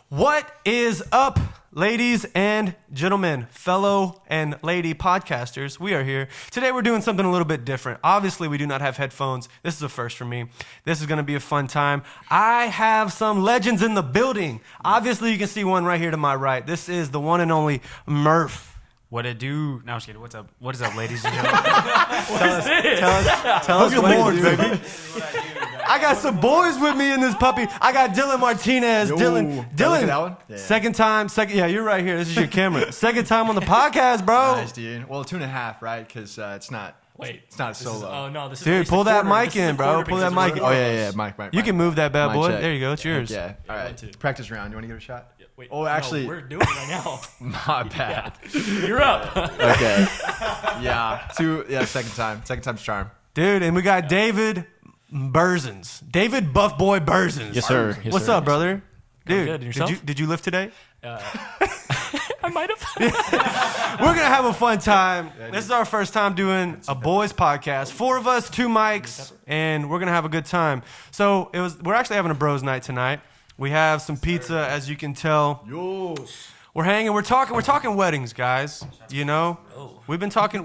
What is up, ladies and gentlemen, fellow and lady podcasters? We are here. Today we're doing something a little bit different. Obviously, we do not have headphones. This is a first for me. This is going to be a fun time. I have some legends in the building. Obviously, you can see one right here to my right. This is the one and only Murph. What it do? No, I'm just kidding. What's up? What is up, ladies and gentlemen? Tell us what you do, baby. I got some boys with me in this puppy. I got Dylan Martinez. Dylan. That one? Yeah. Second time. Yeah, you're right here. This is your camera. Second time on the podcast, bro. Nice, dude. Well, 2.5, right? Because it's not. Wait, it's not a solo. This is dude, pull that mic in, bro. Pull that mic in. Oh yeah, mic. You can move that bad boy. Check. There you go. It's yours. Yeah. All right. Practice round. You want to give it a shot? Yeah, wait, oh, actually, no, we're doing it right now. My bad. You're up. Okay. Yeah. Second time. Second time's charm. Dude, and we got David Burzins. David Buff Boy Burzins. Yes, sir. What's up, brother? Dude, good. And yourself? Did you lift today? I might have. We're gonna have a fun time. This is our first time doing a boys podcast. 4 of us, 2 mics, and we're gonna have a good time. So we're actually having a bros night tonight. We have some pizza, as you can tell. Yes. We're hanging. We're talking weddings, guys. You know, we've been talking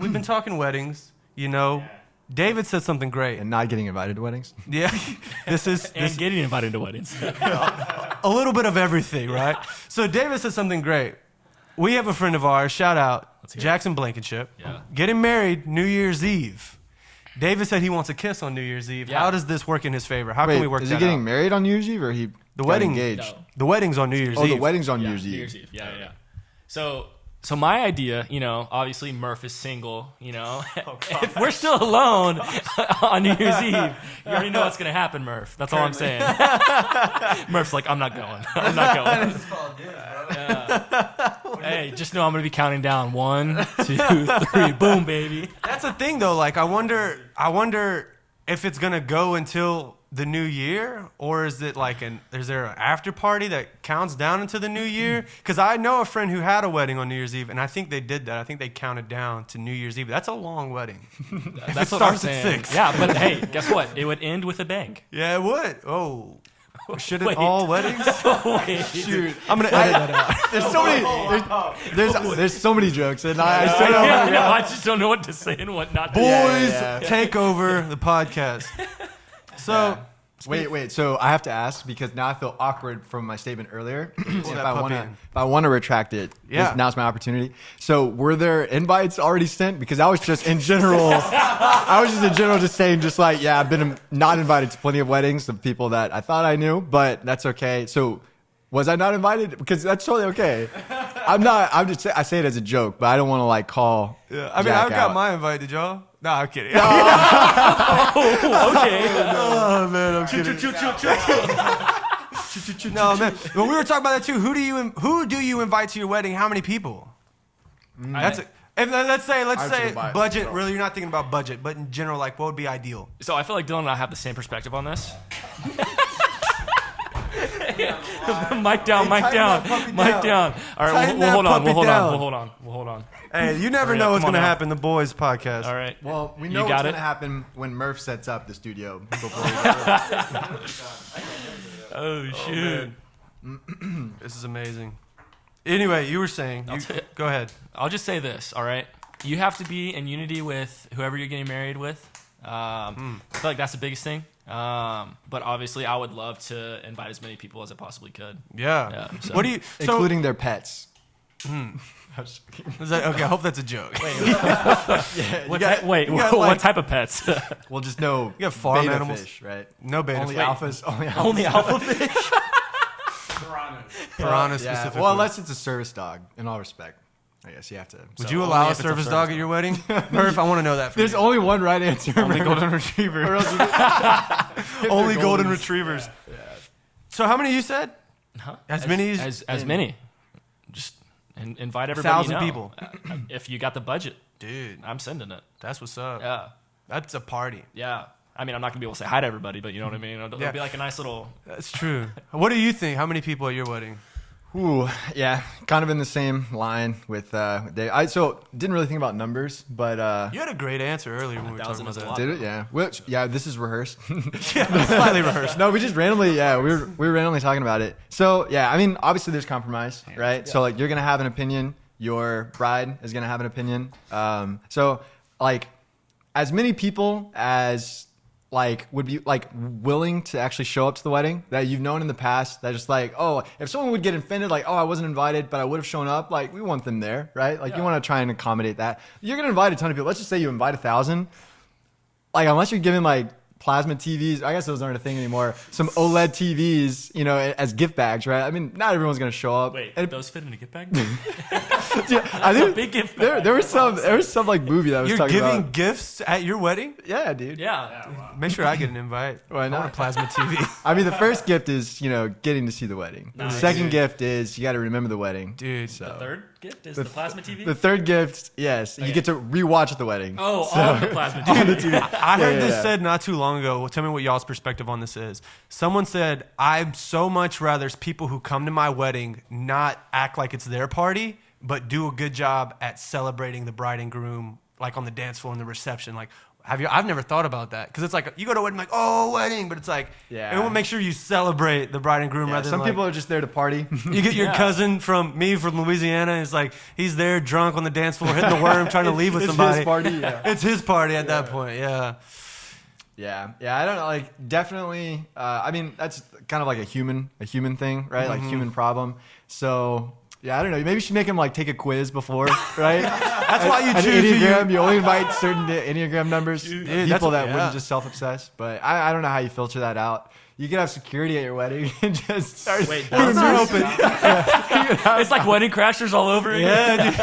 weddings. You know, David said something great. And not getting invited to weddings. Yeah, this And getting invited to weddings. a little bit of everything, right? So David said something great. We have a friend of ours, shout out, Jackson Blankenship, getting married New Year's Eve. David said he wants a kiss on New Year's Eve. Yeah. How does this work in his favor? How can we work that out? Is he getting married on New Year's Eve or he engaged? No. The wedding's on New Year's Eve. Oh, the wedding's on New Year's Eve. New Year's Eve. Yeah. So my idea, obviously Murph is single, If we're still alone on New Year's Eve, you already know what's going to happen, Murph. That's all I'm saying. Murph's like, I'm not going. Hey, just know I'm going to be counting down 1, 2, 3, boom, baby. That's the thing, though. Like, I wonder if it's going to go until the new year, or is it like is there an after party that counts down into the new year? Because I know a friend who had a wedding on New Year's Eve, and I think they did that. I think they counted down to New Year's Eve. That's a long wedding. That's it what I'm starts at saying. 6. Yeah, but hey, guess what? It would end with a bang. Yeah, it would. Oh. Shouldn't Wait. all weddings? Wait. Shoot, I'm gonna edit that out. There's so many jokes, and I just don't know what to say and what not to Boys, say. take over the podcast. So, wait. So I have to ask because now I feel awkward from my statement earlier. If that I puppy want in. to retract it, Yeah. now's my opportunity. So were there invites already sent? Because I was just in general, just saying, I've been not invited to plenty of weddings of people that I thought I knew, but that's okay. So was I not invited? Because that's totally okay. I say it as a joke, but I don't want to call. yeah. I mean, Jack I've got out. my invite. Did y'all? No, I'm kidding. Okay. Oh man, I'm kidding. No man, when we were talking about that too, who do you invite to your wedding? How many people? Let's say invite budget. myself. Really, you're not thinking about budget, but in general, like what would be ideal? So I feel like Dylan and I have the same perspective on this. Mic down. All right, we'll hold on. Hey, you never Hurry know up, what's come on gonna now. happen. The boys podcast. All right. Well, we You know got what's it? going to happen when Murph sets up the studio. Oh shoot. This is amazing. Anyway, you were saying. Go ahead. I'll just say this. All right. You have to be in unity with whoever you're getting married with. I feel like that's the biggest thing. But obviously, I would love to invite as many people as I possibly could. Yeah. So. What do you? Including their pets. Is that, okay, I hope that's a joke. What type of pets? Well, just no. You got farm beta animals? fish, right? No beta Only fish. alphas. Only alpha fish. Piranhas Yeah. specifically. Well, unless it's a service dog. In all respect, I guess you have to. Would you allow a service dog at your wedding? Murph, I want to know that. There's only one right answer. Only golden retriever. Or else you only golden retrievers. Yeah. So how many you said? Huh? As many as many. Just invite everybody. 1,000 people. If you got the budget, dude, I'm sending it. That's what's up. Yeah. That's a party. Yeah. I mean, I'm not going to be able to say hi to everybody, but you know what I mean? It'll Yeah. be like a nice little... That's true. What do you think? How many people at your wedding? Ooh, yeah, kind of in the same line with Dave. I didn't really think about numbers, but You had a great answer earlier when we were talking 1,000 about is a that. lot. did it? Yeah. Which this is rehearsed. Yeah, slightly rehearsed. No, we just randomly, we were randomly talking about it. So yeah, I mean, obviously there's compromise, right? So like you're gonna have an opinion, your bride is gonna have an opinion. So like as many people as like would be like willing to actually show up to the wedding that you've known in the past, that just like, oh, if someone would get offended, like, oh, I wasn't invited, but I would have shown up, like we want them there, right? Like you want to try and accommodate that. You're gonna invite a ton of people. Let's just say you invite 1,000. Like unless you're giving like plasma TVs, I guess those aren't a thing anymore. Some OLED TVs, as gift bags, right? I mean, not everyone's gonna show up. Wait, And- those fit in a gift bag? yeah, I think a big gift bag. there was some like movie that was You're talking giving about. gifts at your wedding? Yeah, dude. Yeah. Make sure I get an invite. Why I want a not? plasma TV. I mean, the first gift is getting to see the wedding. The Nice. second gift is you got to remember the wedding, Dude, So The third gift is the plasma TV? the third gift, yes, you get to rewatch the wedding. Oh, on the plasma TV. on the TV. I heard yeah, this yeah. said not too long ago. Well, tell me what y'all's perspective on this is. Someone said, I'd so much rather people who come to my wedding not act like it's their party, but do a good job at celebrating the bride and groom, like on the dance floor and the reception. Like, I've never thought about that. Because it's like, you go to a wedding, like, oh, wedding. But it's like, Yeah. everyone make sure you celebrate the bride and groom Yeah, rather some than people like, are just there to party. you get your cousin from Louisiana. It's like, he's there drunk on the dance floor, hitting the worm, trying to leave with It's somebody. his party, yeah. It's his party at that point, yeah. Yeah, I don't know. Like, definitely. I mean, that's kind of like a human thing, right? Like human problem. So yeah, I don't know. Maybe you should make him like take a quiz before, right? That's why you An choose who Enneagram. You only invite certain Enneagram numbers, that's people what- that yeah. wouldn't just self-obsess. But I don't know how you filter that out. You could have security at your wedding and just start. Wait, That's not open. It's like Wedding Crashers all over again. Yeah, dude.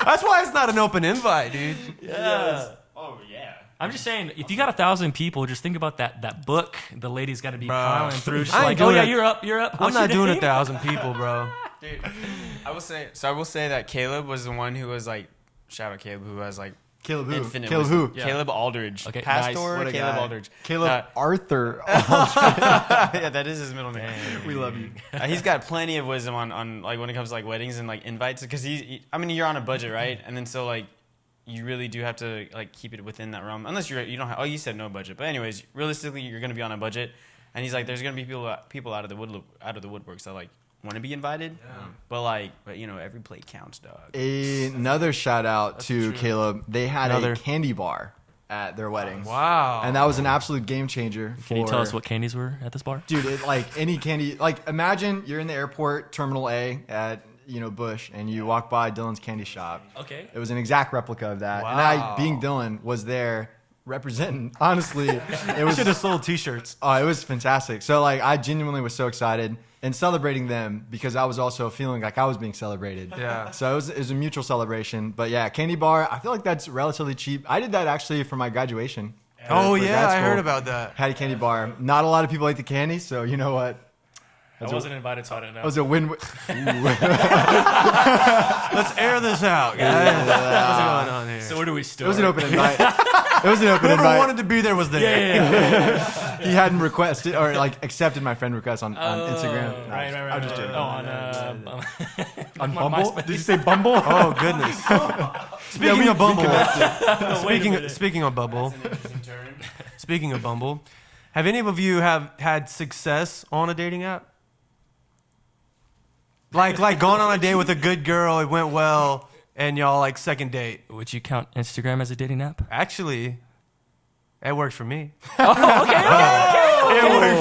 That's why it's not an open invite, dude. Yeah. Oh yeah. I'm just saying, if you got 1,000 people, just think about that book the lady's got to be piling through. Just I ain't like, oh doing yeah, it. you're up, you're up. I'm What's not your doing name? 1,000 people, bro. Dude, I will say that Caleb was the one who was like, shout out Caleb, who has like Caleb who? infinite Caleb wisdom. who? Yeah. Caleb Aldridge. Okay, Pastor nice. What a Caleb guy. Aldridge. Caleb Arthur. Yeah, that is his middle name. We love you. He's got plenty of wisdom on like when it comes to like weddings and like invites, because I mean, you're on a budget, right? And then so like you really do have to like keep it within that realm, unless you don't have. Oh, you said no budget, but anyways, realistically, you're gonna be on a budget, and he's like, there's gonna be people out of the woodworks that like want to be invited, but every plate counts, dog. Another shout out to true. Caleb. They had Another- a candy bar at their wedding. Wow. And that was an absolute game changer. Can you tell us what candies were at this bar? Dude, like any candy, like imagine you're in the airport, Terminal A at, Bush, and you walk by Dylan's candy shop. Okay. It was an exact replica of that. And Wow. I, being Dylan, was there representing. Honestly, it We was, should have sold T-shirts. it was fantastic. So like, I genuinely was so excited and celebrating them because I was also feeling like I was being celebrated. Yeah. So it was a mutual celebration. But yeah, candy bar, I feel like that's relatively cheap. I did that actually for my graduation. Oh For yeah, grad I school. heard about that. Had a candy bar. Not a lot of people ate the candy, so you know what? I wasn't invited, so I didn't know. It was a win. Let's air this out, guys. What's going on here? So where do we It start? was an open invite. It was an open Whoever invite. wanted to be there was there. Yeah. He hadn't requested or like accepted my friend request on Instagram. No, Right. I'm just joking. Oh, on On my Bumble? MySpace. Did you say Bumble? Oh goodness. Speaking of Bumble. wait a minute. Speaking of Bumble. Speaking of Bumble, have any of you have had success on a dating app? Like gone on a date with a good girl, it went well, and y'all like second date. Would you count Instagram as a dating app? Actually, it worked for me. All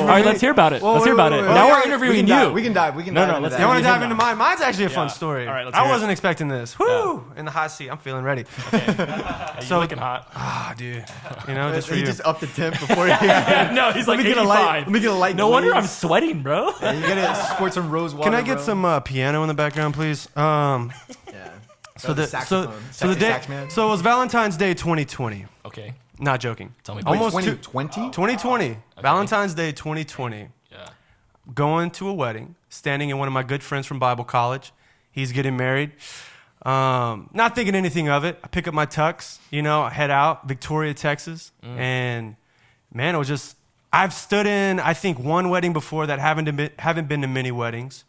right, let's hear about it. Let's hear about it. Now we're interviewing you. We can dive. We can No, dive no, into let's that. You want to Yeah. dive into mine? Mine's actually a fun Yeah. story. All right, let's I hear it. wasn't expecting this. Woo! In the hot seat. I'm feeling ready. You're So- looking hot. Ah, dude. You know, just for He you. just upped the temp before he. No, he's Let like me get a 85. light. Let me get a light. No wonder I'm glaze. sweating, bro. Yeah, you gotta squirt some rose water. Can I get bro. some piano in the background, please? Yeah. So the saxophone. so the Sexy day sax man. so it was Valentine's Day 2020. Okay. Not joking. Tell me. Almost 2020. 2020. Valentine's Day 2020. Yeah. Going to a wedding, standing in one of my good friends from Bible college. He's getting married. Not thinking anything of it. I pick up my tux, I head out, Victoria, Texas. And man, it was just, I've stood in, I think, one wedding before that haven't been to many weddings.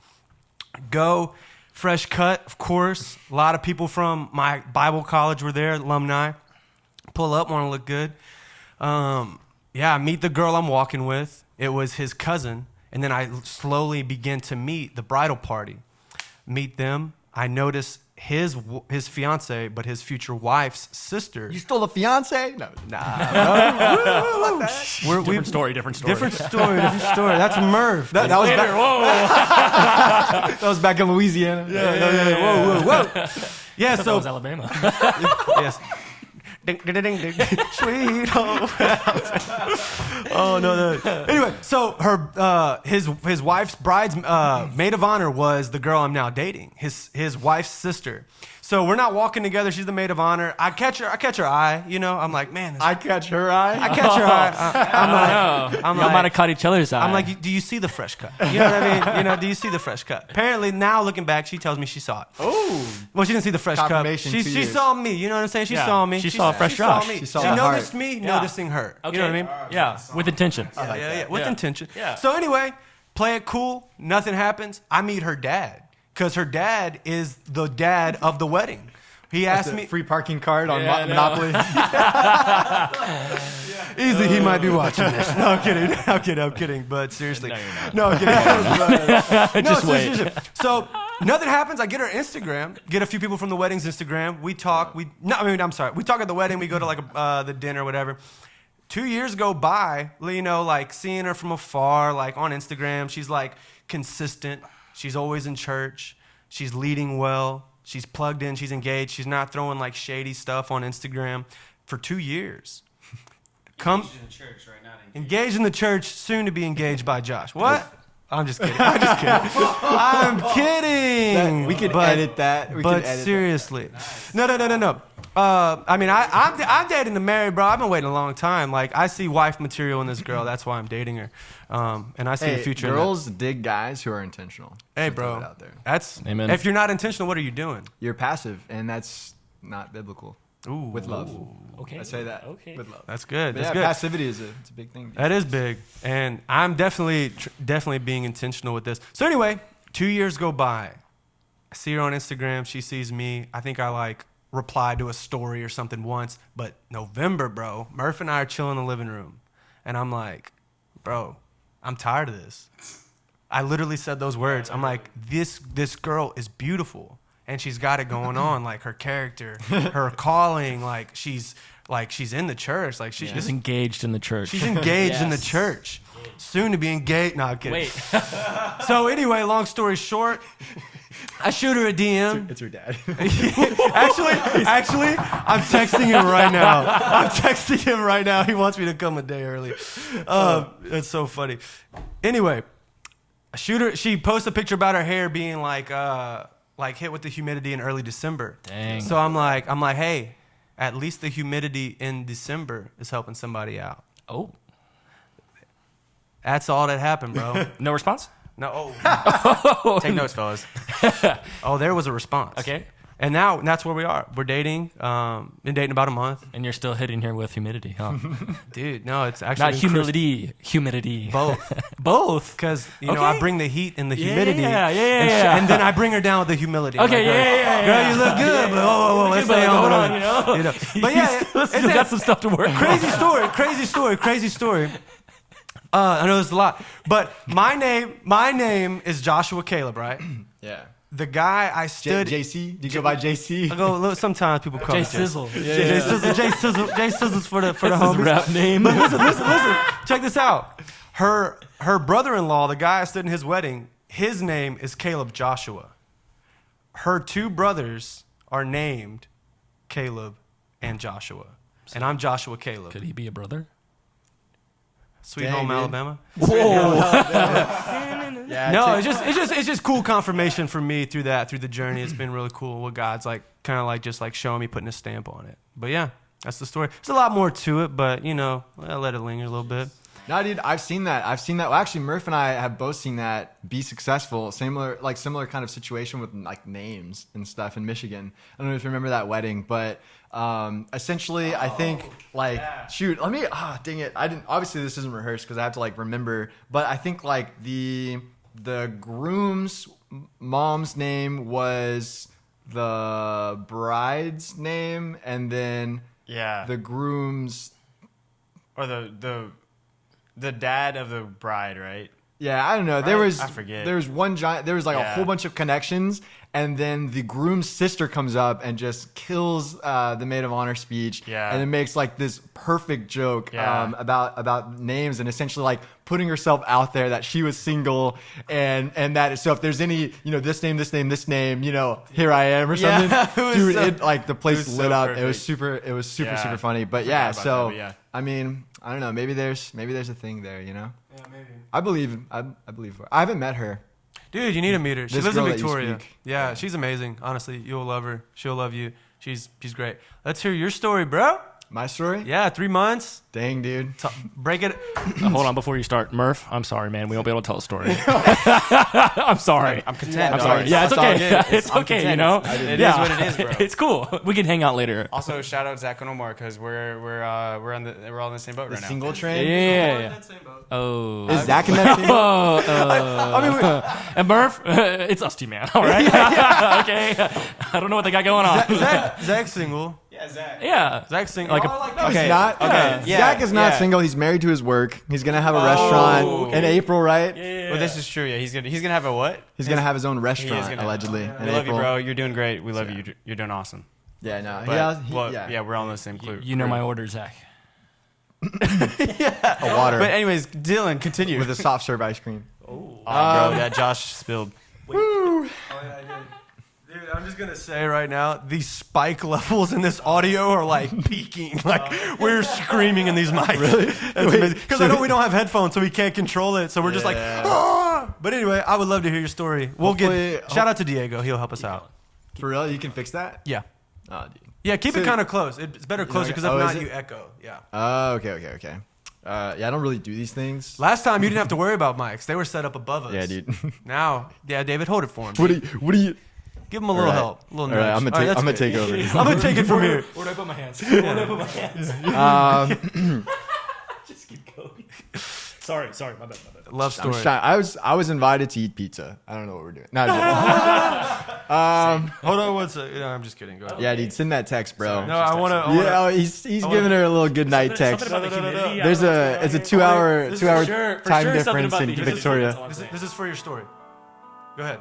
Go, fresh cut, of course. A lot of people from my Bible college were there, alumni. Pull up, want to look good. I meet the girl I'm walking with. It was his cousin. And then I slowly begin to meet the bridal party. Meet them. I notice his fiance, but his future wife's sister. You stole a fiance? No. Nah. Different story. Different story. That's Murph. That was Later, back, whoa. that was back in Louisiana. Yeah. Whoa. Yeah, That so was Alabama. yes. Ding, ding, ding, ding. Sweet home. Oh no. Anyway, so his wife's maid of honor was the girl I'm now dating. His wife's sister. So we're not walking together. She's the maid of honor. I catch her eye. You know, I'm like, man. I catch her eye. I catch her eye. Y'all might have caught each other's eye. I'm like, do you see the fresh cut? You know what I mean? You know, do you see the fresh cut? Apparently, now looking back, she tells me she saw it. Oh. Well, she didn't see the fresh cut. Confirmation, She 2 years. saw me. You know what I'm saying? She Yeah. saw me. She saw a fresh Josh. Me. She saw She the noticed heart. me, Yeah. noticing her. Okay. You know what I mean? Yeah, with intention. Yeah. With Yeah. intention. Yeah. So anyway, play it cool. Nothing happens. I meet her dad because her dad is the dad of the wedding. He asked me. Free parking card on Yeah, I know. Monopoly. Easy, he might be watching this. No, I'm kidding. But seriously. No, you're not. No, I'm kidding. Just so wait. seriously. So nothing happens. I get her Instagram. Get a few people from the wedding's Instagram. We talk. I'm sorry. We talk at the wedding. We go to like the dinner, whatever. 2 years go by. You know, like seeing her from afar, like on Instagram. She's like consistent. She's always in church. She's leading well. She's plugged in. She's engaged. She's not throwing like shady stuff on Instagram for 2 years. Engaged in the church right now. Engaged in the church, soon to be engaged by Josh. What? I'm just kidding. I'm kidding. We could edit that. But seriously. No. I'm dating to marry, bro. I've been waiting a long time. Like, I see wife material in this girl. That's why I'm dating her. And I see a future girls dig guys who are intentional. Hey, Just throw bro. it out there. That's Amen. If you're not intentional, what are you doing? You're passive, and that's not biblical. Ooh, With love. Okay. I say that. Okay. With love. That's good. But That's yeah, good. passivity it's a big thing. That is big, and I'm definitely being intentional with this. So anyway, 2 years go by. I see her on Instagram. She sees me. I think I like replied to a story or something once. But November, bro, Murph and I are chilling in the living room, and I'm like, bro, I'm tired of this. I literally said those words. I'm like, this girl is beautiful, and she's got it going on, like her character, her calling, like she's in the church, like She's engaged in the church. She's engaged in the Yes. church. Soon to be engaged. No, I'm kidding. Wait. So anyway, long story short, I shoot her a DM. It's her dad. Actually, I'm texting him right now. He wants me to come a day early. That's so funny. Anyway, I shoot her. She posts a picture about her hair being like hit with the humidity in early December. Dang. So I'm like, hey, at least the humidity in December is helping somebody out. Oh. That's all that happened, bro. No response? No. Take notes, fellas. Oh, there was a response. Okay. And now that's where we are. We're dating. Been dating about a month. And you're still hitting here with humidity, huh? Dude, no, it's actually Not been humidity. Both. Both. Because, you know, Okay. I bring the heat and the humidity. Yeah. And then I bring her down with the humility. Okay, Like, yeah. Girl, you look good, but whoa, let's stay Hold on. on, you know? You know. But yeah, Still got some stuff to work on. crazy story. I know there's a lot. But my name is Joshua Caleb, right? Yeah. The guy I stood... JC? Do you go by JC? I go, sometimes people call Jay me Sizzle. Jay Sizzles for the That's his homies. rap name. But listen. Check this out. Her brother-in-law, the guy I stood in his wedding, his name is Caleb Joshua. Her two brothers are named Caleb and Joshua. And I'm Joshua Caleb. Could he be a brother? Sweet Dang, home dude. Alabama. Yeah. No, it's just cool confirmation for me through the journey. It's been really cool what God's like kind of like just like showing me, putting a stamp on it. But yeah, that's the story. There's a lot more to it, but you know, I'll let it linger a little bit. No, dude, I've seen that. Well, actually, Murph and I have both seen that be successful. Similar kind of situation with like names and stuff in Michigan. I don't know if you remember that wedding, but essentially, I think like shoot, let me. Dang it, I didn't. Obviously, this isn't rehearsed because I have to like remember. But I think like the groom's mom's name was the bride's name, and then Yeah. the groom's. Or the dad of the bride, right? Yeah, I don't know. There Right? was I forget. There was one giant. There was like a Yeah. whole bunch of connections, and then the groom's sister comes up and just kills the maid of honor speech. Yeah. and it makes like this perfect joke Yeah. about names and essentially like putting herself out there that she was single and that so if there's any this name, here I am or Yeah, something. it was Dude, so- it like the place it was lit so up. perfect. It was super Yeah. super funny. But Forgot yeah, about so that, but yeah. I mean, I don't know. Maybe there's a thing there. Yeah, maybe. I believe her. I haven't met her. Dude, you need to meet her. She This lives in girl that you Victoria. speak. Yeah, she's amazing. Honestly, you'll love her. She'll love you. She's great. Let's hear your story, bro. My story? Yeah, 3 months. Dang, dude. Break it. Hold on before you start, Murph. I'm sorry, man. We won't be able to tell a story. I'm sorry. I'm content. I'm dog. sorry. Yeah, it's all okay. good. It's I'm okay. content. It Yeah. is what it is, bro. It's cool. We can hang out later. Also, shout out Zach and Omar because we're all in the same boat The right now. single Yeah. train? Oh. Is Zach in that team? And Murph, it's us two, man. All right. Okay. I don't know what they got going on. Zach's single. Yeah, Zach. Yeah. Zach's single. Like a- Oh, I like No, that. he's Okay, not. okay, yeah, Zach is not yeah. single. He's married to his work. He's going to have a restaurant in April, right? Yeah. Well, this is true. Yeah, he's gonna have a what? He's going to have his own He is restaurant, gonna- allegedly. We in love you, April. bro. You're doing great. We love you. You're doing awesome. Yeah, no. But, yeah. yeah, we're all in the same crew. You know my order, Zach. A water But anyways, Dylan, continue. with a soft serve ice cream. bro, that Josh spilled. Oh, yeah, I did. Dude, I'm just gonna say right now, these spike levels in this audio are like peaking. Like we're screaming in these mics. Really? That's amazing. Because I know we don't have headphones, so we can't control it. So we're just like, ah! But anyway, I would love to hear your story. We'll Hopefully- shout out to Diego. He'll help us out. For real? You can fix that? Yeah. Oh, dude. Yeah, keep it So- kind of close. It's better closer because if Oh, is not, it? you echo. Yeah. Oh, okay. Yeah, I don't really do these things. Last time you didn't have to worry about mics; they were set up above us. Yeah, dude. Now, yeah, David, hold it for him. What do you? Give him a little All right. help, a little All right, nudge. I'm gonna All take. right, I'm gonna that's take good. over. I'm gonna take it from here. Where do I put my hands? Where do I put my hands? Just keep going. Sorry, my bad. Love I'm story. shy. I was invited to eat pizza. I don't know what we're doing. No, I'm joking. Hold on one second. No, I'm just kidding. Go ahead. Yeah, dude, send that text, bro. No, I want to. Yeah, oh, he's giving her a little good night text. Something about the humidity. There's it's a 2 hour This is 2 hour For time sure something difference about in the humidity. Victoria. That's all I'm saying. This is for your story. Go ahead.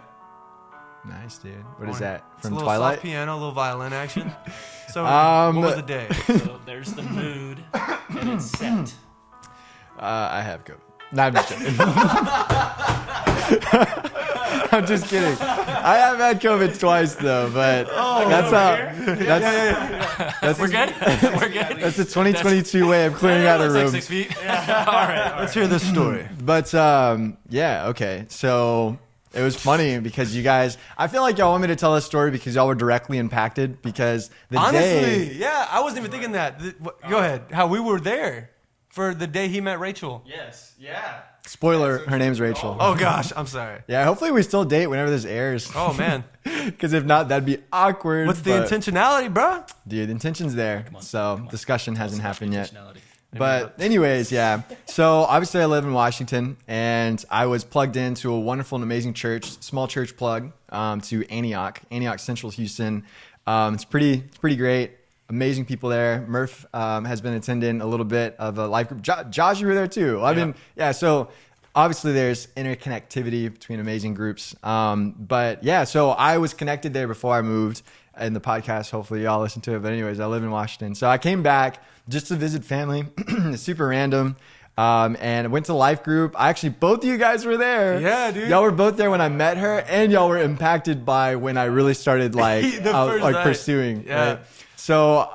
Nice, dude. What is Morning. that It's from a little Twilight? soft piano, a little violin action. So, Um, what was the day? So there's the mood, and it's set. I have COVID. No, I'm just joking. I'm just kidding. I have had COVID twice though, but that's We're good. We're good. that's the 2022 way of clearing out a Looks like room. 6 feet. All right. Let's hear this story. But yeah, okay. So it was funny because you guys. I feel like y'all want me to tell this story because y'all were directly impacted because the Honestly, day. yeah, I wasn't even thinking that. Go ahead. How we were there for the day he met Rachel. Yes. Yeah. Spoiler: her name's Rachel. Oh gosh, I'm sorry. Yeah, hopefully we still date whenever this airs. Oh man, Because if not, that'd be awkward. what's the but- intentionality, bro? Dude, intention's there. So discussion hasn't happened yet. Intentionality. But anyways, yeah. So obviously I live in Washington and I was plugged into a wonderful and amazing church, small church plug to Antioch Central Houston. It's pretty great. Amazing people there. Murph has been attending a little bit of a life group. Josh, you were there too. I mean, yeah. So obviously there's interconnectivity between amazing groups. But yeah, so I was connected there before I moved. In the podcast, hopefully y'all listen to it. But anyways, I live in Washington. So I came back just to visit family. Super random. And I went to life group. Both of you guys were there. Yeah, dude. Y'all were both there when I met her, and y'all were impacted by when I really started The first night. pursuing. Yeah. Right? So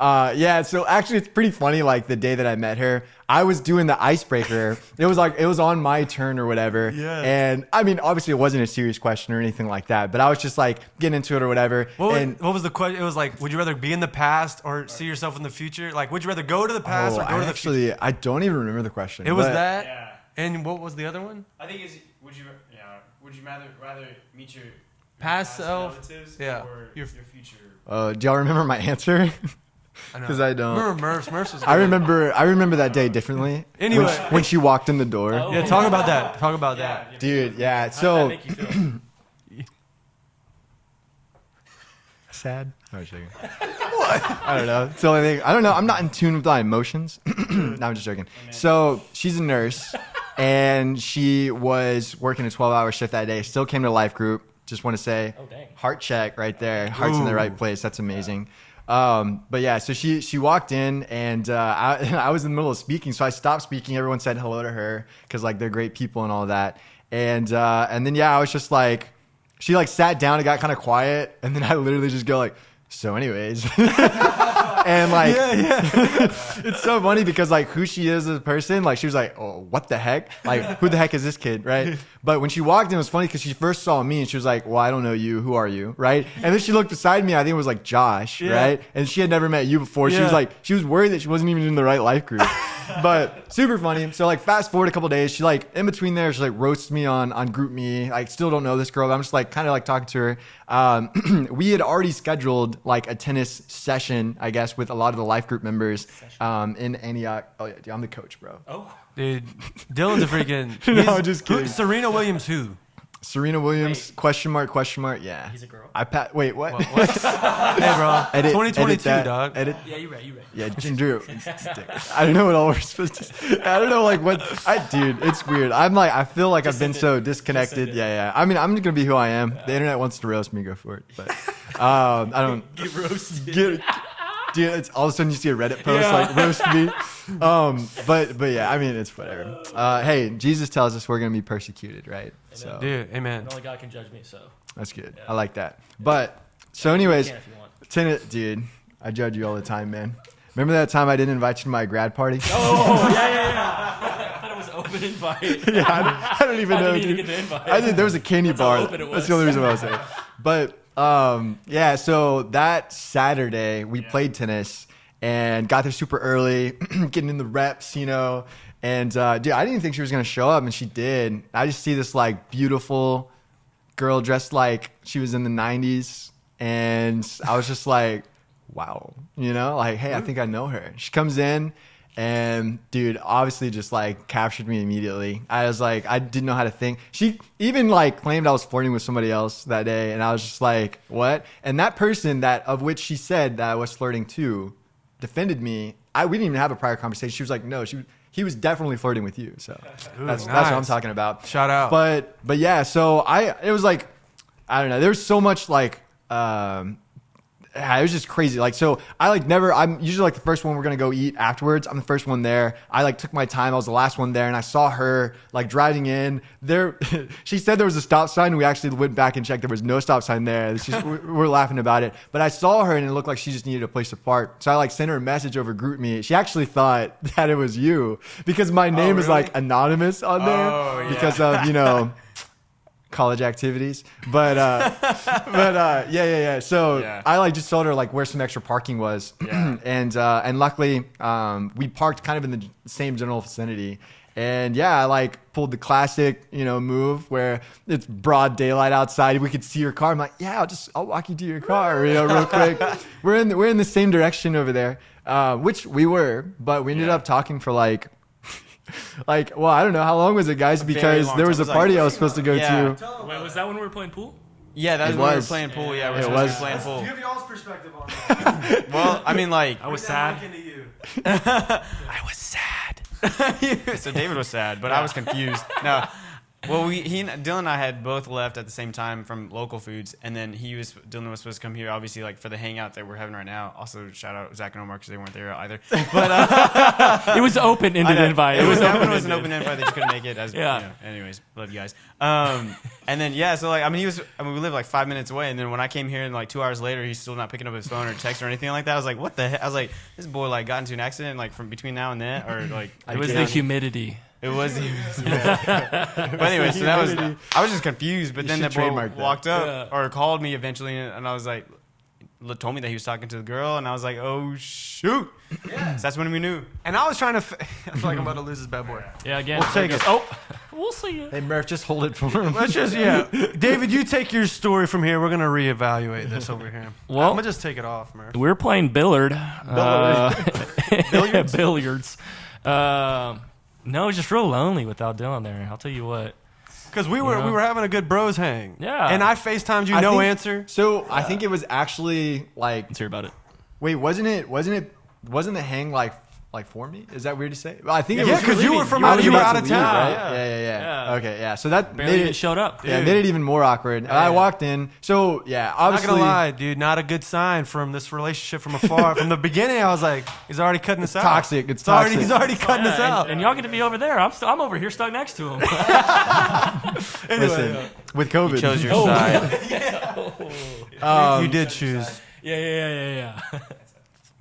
so actually it's pretty funny. Like the day that I met her, I was doing the icebreaker. It was on my turn or whatever. Yeah. And I mean, obviously it wasn't a serious question or anything like that, but I was just like getting into it or whatever. What was the question? It was like, would you rather be in the past or see yourself in the future? Like, would you rather go to the past or go to the future? I don't even remember the question. It was but- that. Yeah. And what was the other one? I think it's would you rather meet your Past self. relatives Yeah. or Your- your future? Do y'all remember my answer? I know. 'Cause I don't. Remember Murph's was I good. remember that day differently. Anyway. when she walked in the door. Oh. Yeah, talk about that. Talk about that. Dude, yeah. How did that So make you feel? sad? I was joking. What? I don't know. It's the only thing. I don't know. I'm not in tune with my emotions. No, I'm just joking. So she's a nurse, and she was working a 12-hour shift that day. Still came to life group. Just want to say, Oh, dang. heart check right there. Heart's in the right place. That's amazing. But yeah, so she walked in, and I was in the middle of speaking, so I stopped speaking. Everyone said hello to her because like they're great people and all that. And then yeah, I was just like, she like sat down and got kind of quiet, and then I literally just go like, so anyways. And like, it's so funny because like who she is as a person, like she was like, oh, what the heck? Like, who the heck is this kid, right? But when she walked in, it was funny because she first saw me and she was like, well, I don't know you. Who are you, right? And then she looked beside me. I think it was like Josh, right? And she had never met you before. She was like, she was worried that she wasn't even in the right life group. But super funny. So like fast forward a couple of days, she like in between there, she like roasts me on group me. I still don't know this girl, but I'm just like kind of like talking to her. We had already scheduled like a tennis session, I guess, with a lot of the life group members in Antioch. Oh yeah, dude, I'm the coach, bro. Oh. Dude, Dylan's a freaking. No, just kidding. Serena Williams, who? Serena Williams, Wait. question mark, yeah. He's a girl? Wait, what? What? Hey, bro. Edit 2022, that. dog. Edit. Yeah, you're right. Yeah, Drew. I don't know what all we're supposed to say. I don't know, like, what. Dude, it's weird. I'm like, I feel like I've been so disconnected. Yeah. I mean, I'm just going to be who I am. The internet wants to roast me, go for it. But I don't. Get roasted. Dude, it's all of a sudden you see a Reddit post like roast me. But yeah, I mean, it's whatever. Hey, Jesus tells us we're going to be persecuted, right? So Dude, amen. Only God can judge me, so. that's good. Yeah. I like that. But so anyways, You can if you want. dude, I judge you all the time, man. Remember that time I didn't invite you to my grad party? Oh, yeah. I thought it was open invite. Yeah, I don't even know, I didn't even dude. get the invite. I did. There was a candy That's bar. how open it was. That's the only reason why I was saying. But yeah, so that Saturday we played tennis and got there super early, getting in the reps, you know. And dude, I didn't even think she was gonna show up, and she did. I just see this like beautiful girl dressed like she was in the '90s, and I was just like, wow, you know, like, hey, I think I know her. She comes in. And dude, obviously just like captured me immediately. I was like, I didn't know how to think. She even like claimed I was flirting with somebody else that day. And I was just like, what? And that person that of which she said that I was flirting to defended me. We didn't even have a prior conversation. She was like, no, he was definitely flirting with you. So that's what I'm talking about. Shout out. But yeah, so it was like, I don't know. There's so much like, it was just crazy. Like, so I'm usually like the first one we're going to go eat afterwards. I'm the first one there. I like took my time. I was the last one there, and I saw her like driving in there. She said there was a stop sign. We actually went back and checked. There was no stop sign there. We're laughing about it, but I saw her and it looked like she just needed a place to park. So I like sent her a message over GroupMe. She actually thought that it was you because my name is like anonymous on there because of, you know, college activities, but yeah. So I like just told her like where some extra parking was, and luckily we parked kind of in the same general vicinity, and yeah, I like pulled the classic, you know, move where it's broad daylight outside, we could see your car. I'm like, yeah, I'll walk you to your car, you know, real quick. We're in the same direction over there, which we were, but we ended up talking for like, well, I don't know. How long was it, guys? Because there was a party I was supposed to go to. Wait, was that when we were playing pool? Yeah, that was when we were playing pool. Yeah, we were supposed to be playing pool. Give y'all's perspective on that. Well, I mean, like, I was sad. I was sad. So David was sad, but I was confused. No. Well, Dylan and I had both left at the same time from local foods, and then Dylan was supposed to come here, obviously, like for the hangout that we're having right now. Also, shout out Zach and Omar because they weren't there either. But It was open-ended invite. It was an open invite that you couldn't make it. As Yeah. you know, anyways, love you guys. And then so like we live like 5 minutes away, and then when I came here and like 2 hours later, he's still not picking up his phone or text or anything like that. I was like, what the heck? I was like, this boy like got into an accident like from between now and then, or like It was the humidity. It was. But anyway, so I was just confused. But then that boy walked up or called me eventually, and I was like, told me that he was talking to the girl, and I was like, oh shoot. Yeah. So that's when we knew. And I was trying to. I feel like I'm about to lose this bad boy. Yeah, again. We'll take it. Oh, we'll see you. Hey, Murph, just hold it for him. Let's just David, you take your story from here. We're gonna reevaluate this over here. Well, I'm gonna just take it off, Murph. We're playing billard. Billiards? Billiards. No, it's just real lonely without Dylan there. I'll tell you what. Because we were having a good bros hang. Yeah. And I FaceTimed you, I no think- answer. So I think it was actually like, Let's hear about it. wait, wasn't the hang like for me? Is that weird to say? Well, I think it Yeah, was because you were from I out, was you were about out to of leave, town. right? Yeah. Okay, yeah. So that Barely made even it. showed up. Yeah, it made it even more awkward. And I walked in. So yeah, I'm not obviously. gonna lie, dude. Not a good sign from this relationship from afar. From the beginning, I was like, he's already cutting us out. Toxic. It's Already, toxic. he's already cutting us Yeah, out. and y'all get to be over there. I'm over here stuck next to him. Listen, with COVID. You chose your Oh. side. You did choose. Yeah.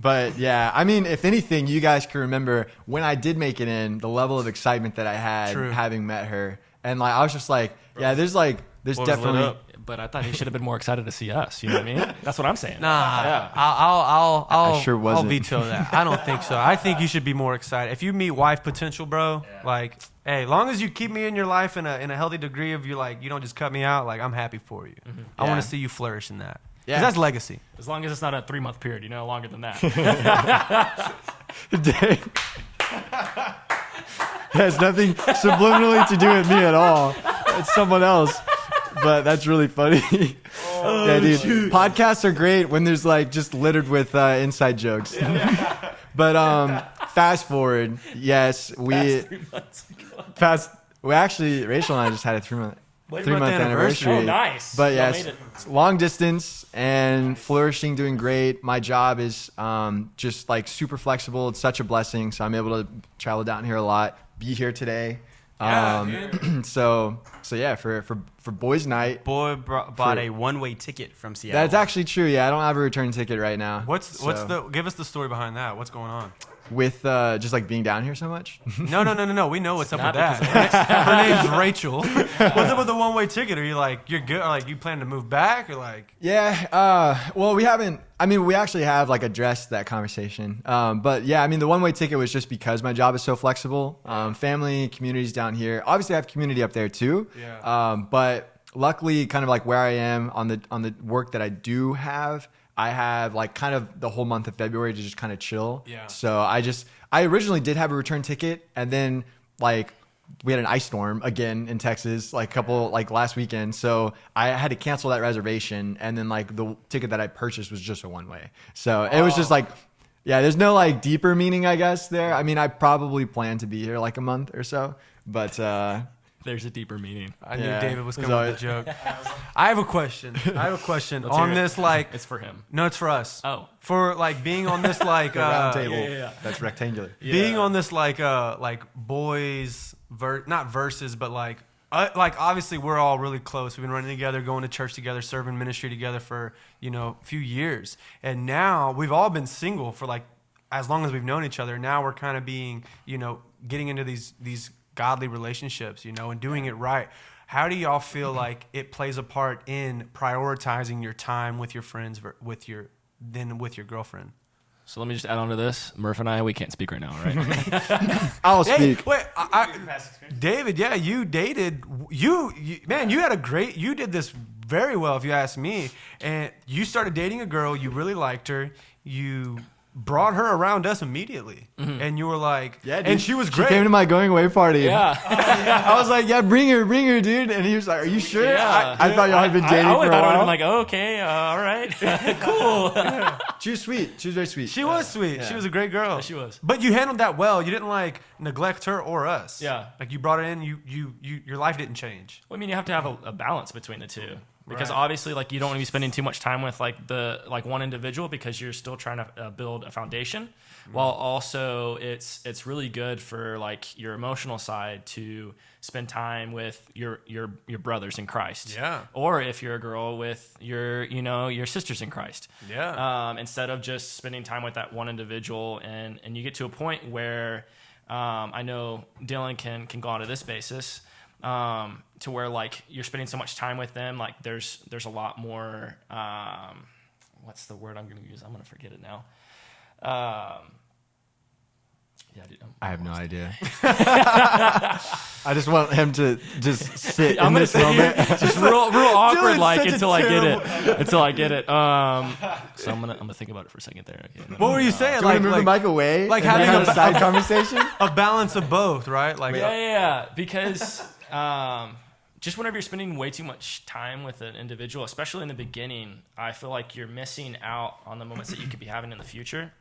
But yeah, I mean, if anything, you guys can remember when I did make it in, the level of excitement that I had True. having met her, and like I was just like, yeah, there's What was lit definitely. up? But I thought he should have been more excited to see us. You know what I mean? That's what I'm saying. Nah, Yeah. I'll sure I'll wasn't. veto that. I don't think so. I think you should be more excited. If you meet wife potential, bro, like, hey, long as you keep me in your life in a healthy degree of you don't just cut me out, like I'm happy for you. I want Yeah. to see you flourish in that. Yeah. 'Cause that's legacy. As long as it's not a 3-month period, longer than that. It has nothing subliminally to do with me at all. It's someone else. But that's really funny. Yeah, dude. Podcasts are great when there's like just littered with inside jokes. But fast forward, yes, we actually Rachel and I just had a 3-month anniversary. Oh, nice. But Y'all yes, made it. long distance and flourishing, doing great. My job is just like super flexible. It's such a blessing. So I'm able to travel down here a lot, be here today. So yeah, for boys' night. Boy bought a one-way ticket from Seattle. That's actually true. Yeah, I don't have a return ticket right now. Give us the story behind that? What's going on? With just like being down here so much? No. We know what's up with not that. Her name's Rachel. What's up with the one-way ticket? Are you like, you're good? Or like, you plan to move back? Or like, Yeah. Well, we haven't. I mean, we actually have like addressed that conversation. But yeah, I mean, the one-way ticket was just because my job is so flexible. Family, communities down here. Obviously, I have community up there too. Yeah. But luckily, kind of like where I am on the work that I do have, I have like kind of the whole month of February to just kind of chill. Yeah. So I originally did have a return ticket, and then like we had an ice storm again in Texas, like last weekend. So I had to cancel that reservation, and then like the ticket that I purchased was just a one-way. So it was just like, yeah, there's no like deeper meaning, I guess, there. I mean, I probably plan to be here like a month or so, but There's a deeper meaning. I knew Yeah. David was It's coming with a joke. I have a question. Let's on hear it. this, like, It's for him. no, it's for us. Oh. For like being on this, like, round table yeah. that's rectangular. being on this, like boys, not verses, but like obviously we're all really close. We've been running together, going to church together, serving ministry together for a few years, and now we've all been single for like as long as we've known each other. Now we're kind of being, getting into these godly relationships, and doing it right. How do y'all feel like it plays a part in prioritizing your time with your friends with your girlfriend? So let me just add on to this. Murph and I, we can't speak right now, right? I'll Hey, speak. wait, David, yeah, you dated, man, you did this very well if you ask me. And you started dating a girl, you really liked her, you brought her around us immediately. And you were like, Yeah, dude. and she was great. She came to my going away party. Yeah. I was like, yeah, bring her, dude. And he was like, are you sure? Yeah. I thought y'all had been dating I for would a have while. been like, oh, okay, all right, cool. She was sweet. She was very sweet. She was sweet. Yeah. She was a great girl. Yeah, she was. But you handled that well. You didn't like neglect her or us. Yeah. Like you brought her in, your life didn't change. Well, I mean, you have to have a balance between the two. Because Right. obviously, like, you don't want to be spending too much time with like one individual because you're still trying to build a foundation, while also it's really good for like your emotional side to spend time with your brothers in Christ. Yeah. Or if you're a girl, with your sisters in Christ. Yeah. Instead of just spending time with that one individual, and you get to a point where I know Dylan can go on to this basis. To where like you're spending so much time with them, like there's a lot more. What's the word I'm going to use? I'm going to forget it now. Yeah, dude, I have no idea. I just want him to just sit in this moment. just real awkward, Dylan's like such a until I get it. So I'm gonna think about it for a second there. Okay, What were you saying? Do you want to move the mic away? like and having have a- a side conversation? a balance of both, right? Like Yeah, because just whenever you're spending way too much time with an individual, especially in the beginning, I feel like you're missing out on the moments that you could be having in the future.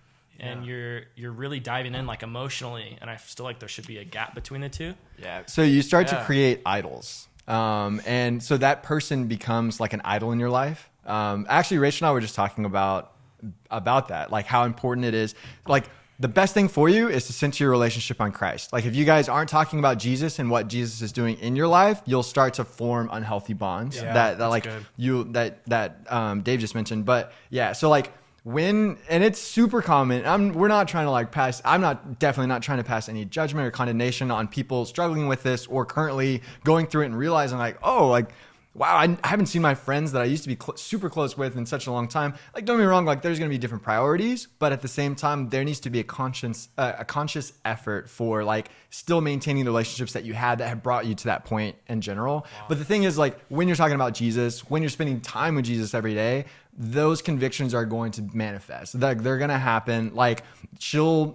And you're really diving in like emotionally, and I still like there should be a gap between the two. Yeah. So you start to create idols, and so that person becomes like an idol in your life. Actually, Rachel and I were just talking about that, like how important it is. Like the best thing for you is to center your relationship on Christ. Like if you guys aren't talking about Jesus and what Jesus is doing in your life, you'll start to form unhealthy bonds that like good. that Dave just mentioned. But yeah, so like. And it's super common. We're not trying to like I'm definitely not trying to pass any judgment or condemnation on people struggling with this or currently going through it and realizing like, oh, like, wow, I haven't seen my friends that I used to be super close with in such a long time. Like, don't get me wrong, like there's going to be different priorities, but at the same time, there needs to be a conscious effort for like still maintaining the relationships that you had that have brought you to that point in general. Wow. But the thing is like when you're talking about Jesus, when you're spending time with Jesus every day, those convictions are going to manifest. They're going to happen. Like she'll,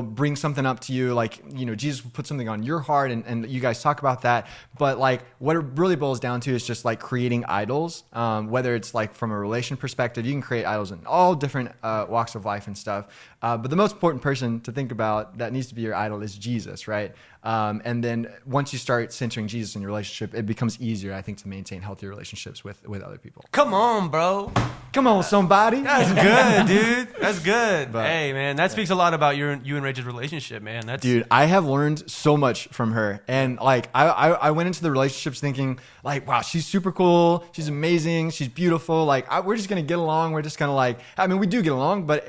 bring something up to you. Like, Jesus will put something on your heart and you guys talk about that. But like what it really boils down to is just like creating idols. Whether it's like from a relation perspective, you can create idols in all different walks of life and stuff. But the most important person to think about that needs to be your idol is Jesus, right? And then once you start centering Jesus in your relationship, it becomes easier, I think, to maintain healthy relationships with other people. Come on, bro. Come on, somebody. That's good, dude. That's good. But, hey, man, that speaks a lot about you and Rachel's relationship, man. Dude, I have learned so much from her. And like, I went into the relationships thinking like, wow, she's super cool. She's amazing. She's beautiful. Like, we're just going to get along. We're just going to like, I mean, we do get along, but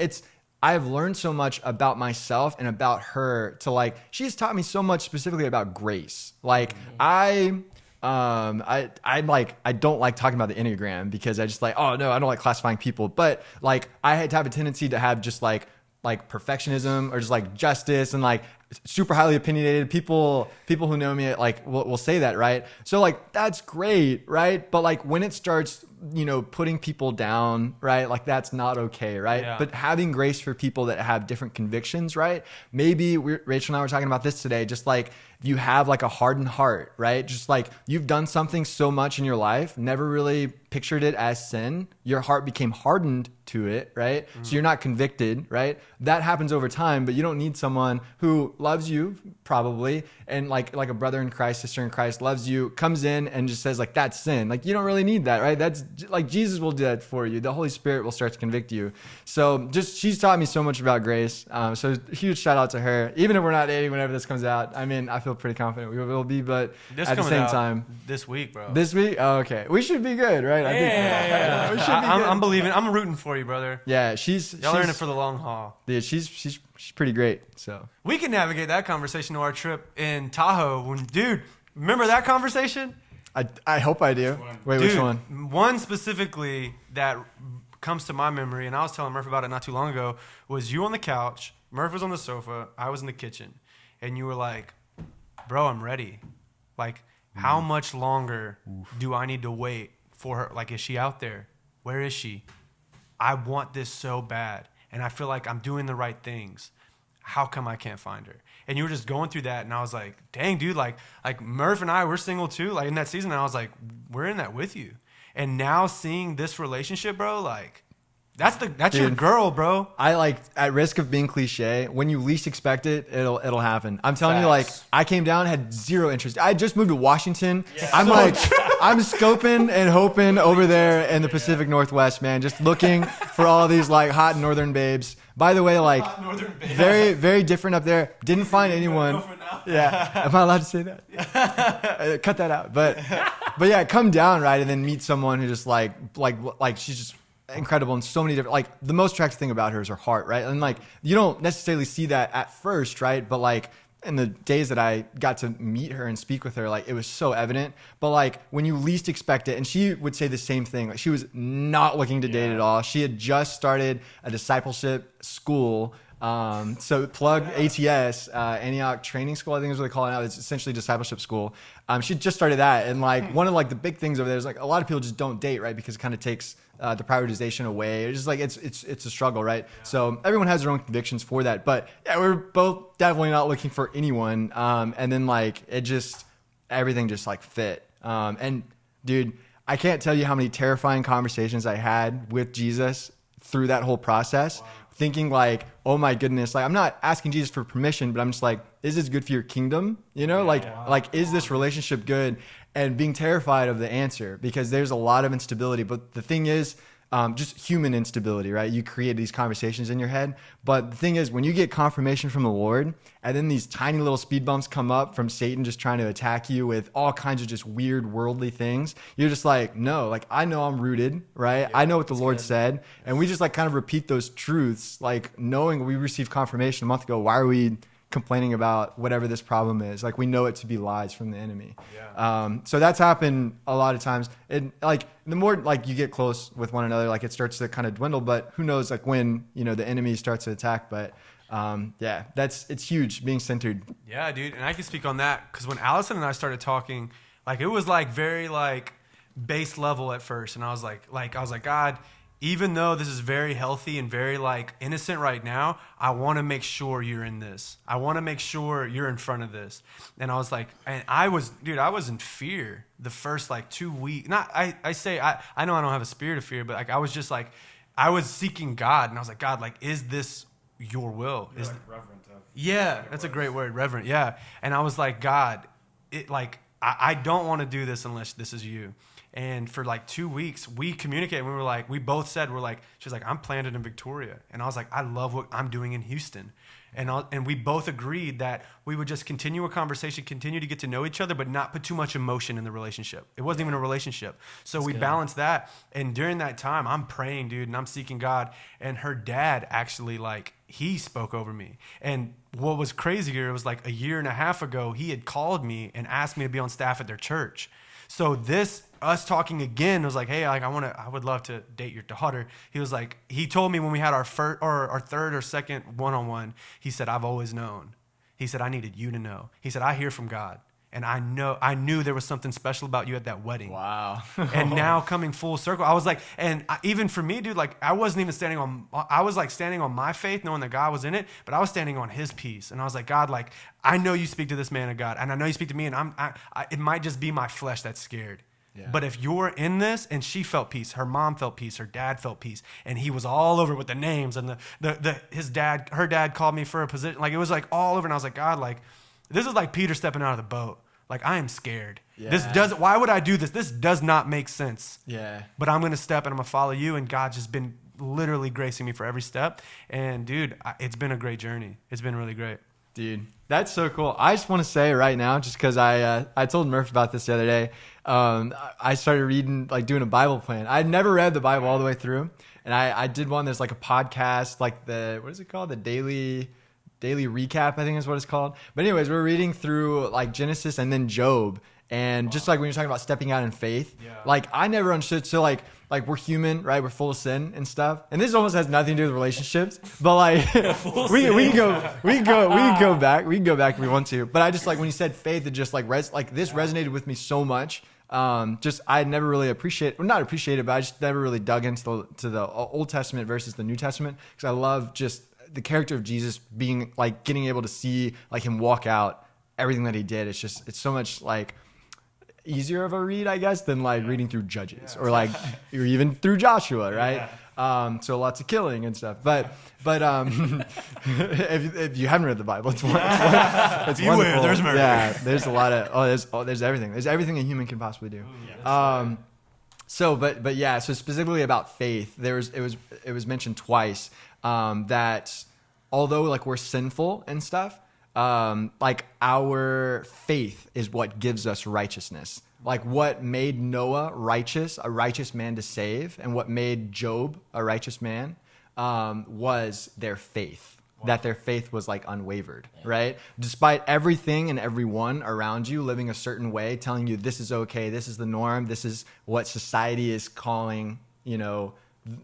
I've learned so much about myself and about her to like, she has taught me so much specifically about grace. Like I don't like talking about the Enneagram because I just like, oh no, I don't like classifying people. But like I had to have a tendency to have just like perfectionism or just like justice and like super highly opinionated people who know me like will say that, right? So like that's great, right? But like when it starts putting people down, right? Like that's not okay, right? Yeah. But having grace for people that have different convictions, right? Maybe Rachel and I were talking about this today, just like you have like a hardened heart, right? Just like you've done something so much in your life, never really pictured it as sin. Your heart became hardened to it, right? So you're not convicted, right? That happens over time, but you don't need someone who loves you probably and like a brother in Christ, sister in Christ loves you, comes in and just says like that's sin. Like you don't really need that, right? That's like Jesus will do that for you. The Holy Spirit will start to convict you. So just she's taught me so much about grace. So huge shout out to her. Even if we're not dating whenever this comes out, I mean, I feel pretty confident we will be, but this at the same time, this week, bro. This week, oh, okay, we should be good, right? Yeah. We should be good. I'm believing. I'm rooting for you, brother. Yeah, y'all are in it for the long haul. Yeah, she's pretty great. So we can navigate that conversation to our trip in Tahoe. Dude, remember that conversation? I hope I do. Wait, dude, which one? One specifically that comes to my memory, and I was telling Murph about it not too long ago, was you on the couch, Murph was on the sofa, I was in the kitchen, and you were like, bro, I'm ready. Like, how much longer do I need to wait for her? Like, is she out there? Where is she? I want this so bad, and I feel like I'm doing the right things. How come I can't find her? And you were just going through that, and I was like, dang, dude, like Murph and I, we're single too, like in that season, and I was like, we're in that with you. And now seeing this relationship, bro, like, that's dude, your girl, bro. I like, at risk of being cliche, when you least expect it, it'll happen. I'm telling you, like, I came down, had zero interest. I just moved to Washington. Yeah. I'm like, I'm scoping and hoping over there in the Pacific Northwest, man, just looking for all these like hot northern babes. By the way, like, very, very different up there. Didn't find anyone. Yeah, am I allowed to say that? Yeah. Cut that out. But yeah, come down, right, and then meet someone who just like she's just incredible in so many different, like the most attractive thing about her is her heart, right? And like you don't necessarily see that at first, right? But like in the days that I got to meet her and speak with her, like it was so evident. But like when you least expect it, and she would say the same thing, like she was not looking to date at all. She had just started a discipleship school. So plug ATS, Antioch Training School, I think is what they call it now. It's essentially discipleship school. She just started that. And like one of like the big things over there is like a lot of people just don't date, right? Because it kind of takes the prioritization away. It's just like it's a struggle, right? Yeah. So everyone has their own convictions for that. But yeah, we're both definitely not looking for anyone. And then like everything just like fit. And dude, I can't tell you how many terrifying conversations I had with Jesus through that whole process, thinking like, oh my goodness, like I'm not asking Jesus for permission, but I'm just like, is this good for your kingdom? You know, like is this relationship good? And being terrified of the answer, because there's a lot of instability. But the thing is, just human instability, right? You create these conversations in your head. But the thing is, when you get confirmation from the Lord, and then these tiny little speed bumps come up from Satan just trying to attack you with all kinds of just weird worldly things, you're just like, no, like I know I'm rooted, right? Yeah, I know what the Lord said. And we just like kind of repeat those truths, like knowing we received confirmation a month ago. Why are we complaining about whatever this problem is? Like we know it to be lies from the enemy. So that's happened a lot of times. And like the more like you get close with one another, like it starts to kind of dwindle, but who knows like when, you know, the enemy starts to attack. But it's huge being centered. Yeah, dude. And I can speak on that because when Allison and I started talking, like it was like very like base level at first. And I was like, God, even though this is very healthy and very like innocent right now, I want to make sure you're in this. I want to make sure you're in front of this. And I was like, and I was in fear the first like 2 weeks. Not, I know I don't have a spirit of fear, but like, I was just like, I was seeking God and I was like, God, like, is this your will? You're like reverent of. Yeah, that's a great word, reverent. Yeah. And I was like, God, I don't want to do this unless this is you. And for like 2 weeks, we communicated. We were like, we both said, she's like, I'm planted in Victoria. And I was like, I love what I'm doing in Houston. And we both agreed that we would just continue a conversation, continue to get to know each other, but not put too much emotion in the relationship. It wasn't even a relationship. So we balanced that. And during that time, I'm praying, dude, and I'm seeking God. And her dad actually, like, he spoke over me. And what was crazier, it was like a year and a half ago, he had called me and asked me to be on staff at their church. So us talking again was like, hey, like I would love to date your daughter. He was like, he told me when we had our third or second one-on-one, he said, I've always known. He said, I needed you to know. He said, I hear from God. And I knew there was something special about you at that wedding. Wow. And now coming full circle, I was like, even for me, dude, like I wasn't even I was like standing on my faith, knowing that God was in it, but I was standing on his peace. And I was like, God, like, I know you speak to this man of God, and I know you speak to me, and it might just be my flesh that's scared. Yeah. But if you're in this, and she felt peace, her mom felt peace, her dad felt peace, and he was all over with the names, and her dad called me for a position, like it was like all over, and I was like, God, like, this is like Peter stepping out of the boat. Like, I am scared. Yeah. Why would I do this? This does not make sense. Yeah. But I'm going to step and I'm going to follow you. And God's just been literally gracing me for every step. And dude, it's been a great journey. It's been really great. Dude, that's so cool. I just want to say right now, just because I told Murph about this the other day, I started reading, like doing a Bible plan. I'd never read the Bible all the way through. And I did one, there's like a podcast, like what is it called? The Daily Recap, I think is what it's called. But anyways, we're reading through like Genesis and then Job. And just like when you're talking about stepping out in faith, like I never understood. So like we're human, right? We're full of sin and stuff. And this almost has nothing to do with relationships, but like we can go back if we want to. But I just like when you said faith, it just like this resonated with me so much. I never really not appreciated, but I just never really dug into the Old Testament versus the New Testament, because I love just the character of Jesus being like getting able to see like him walk out everything that he did. It's so much like easier of a read, I guess, than like reading through Judges or like or even through Joshua, right? So lots of killing and stuff. But if you haven't read the Bible, it's wonderful. There's murder. Yeah, there's a lot of there's everything. There's everything a human can possibly do. So specifically about faith, it was mentioned twice that although like we're sinful and stuff, like our faith is what gives us righteousness. Like what made Noah righteous, a righteous man to save, and what made Job a righteous man was their faith. Wow. That their faith was like unwavered, right? Despite everything and everyone around you living a certain way, telling you this is okay, this is the norm, this is what society is calling,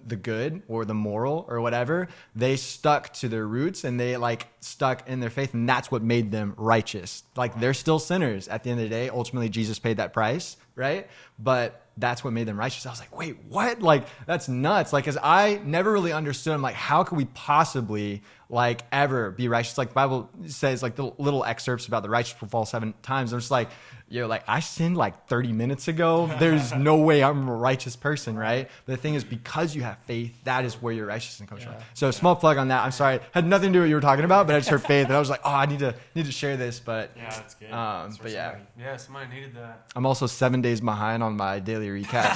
the good or the moral or whatever, they stuck to their roots and they like stuck in their faith, and that's what made them righteous. Like they're still sinners at the end of the day. Ultimately, Jesus paid that price, right? But that's what made them righteous. I was like, wait, what? Like that's nuts. Like, cause I never really understood. I'm like, how could we possibly like ever be righteous. Like the Bible says like the little excerpts about the righteous will fall 7 times. I'm just like, like I sinned like 30 minutes ago. There's no way I'm a righteous person, right? But the thing is, because you have faith, that is where your righteousness comes from. So small plug on that. I'm sorry, had nothing to do with what you were talking about, but I just heard faith and I was like, I need to share this. But Yeah, that's good. but yeah, Yeah, somebody needed that. I'm also 7 days behind on my daily recap.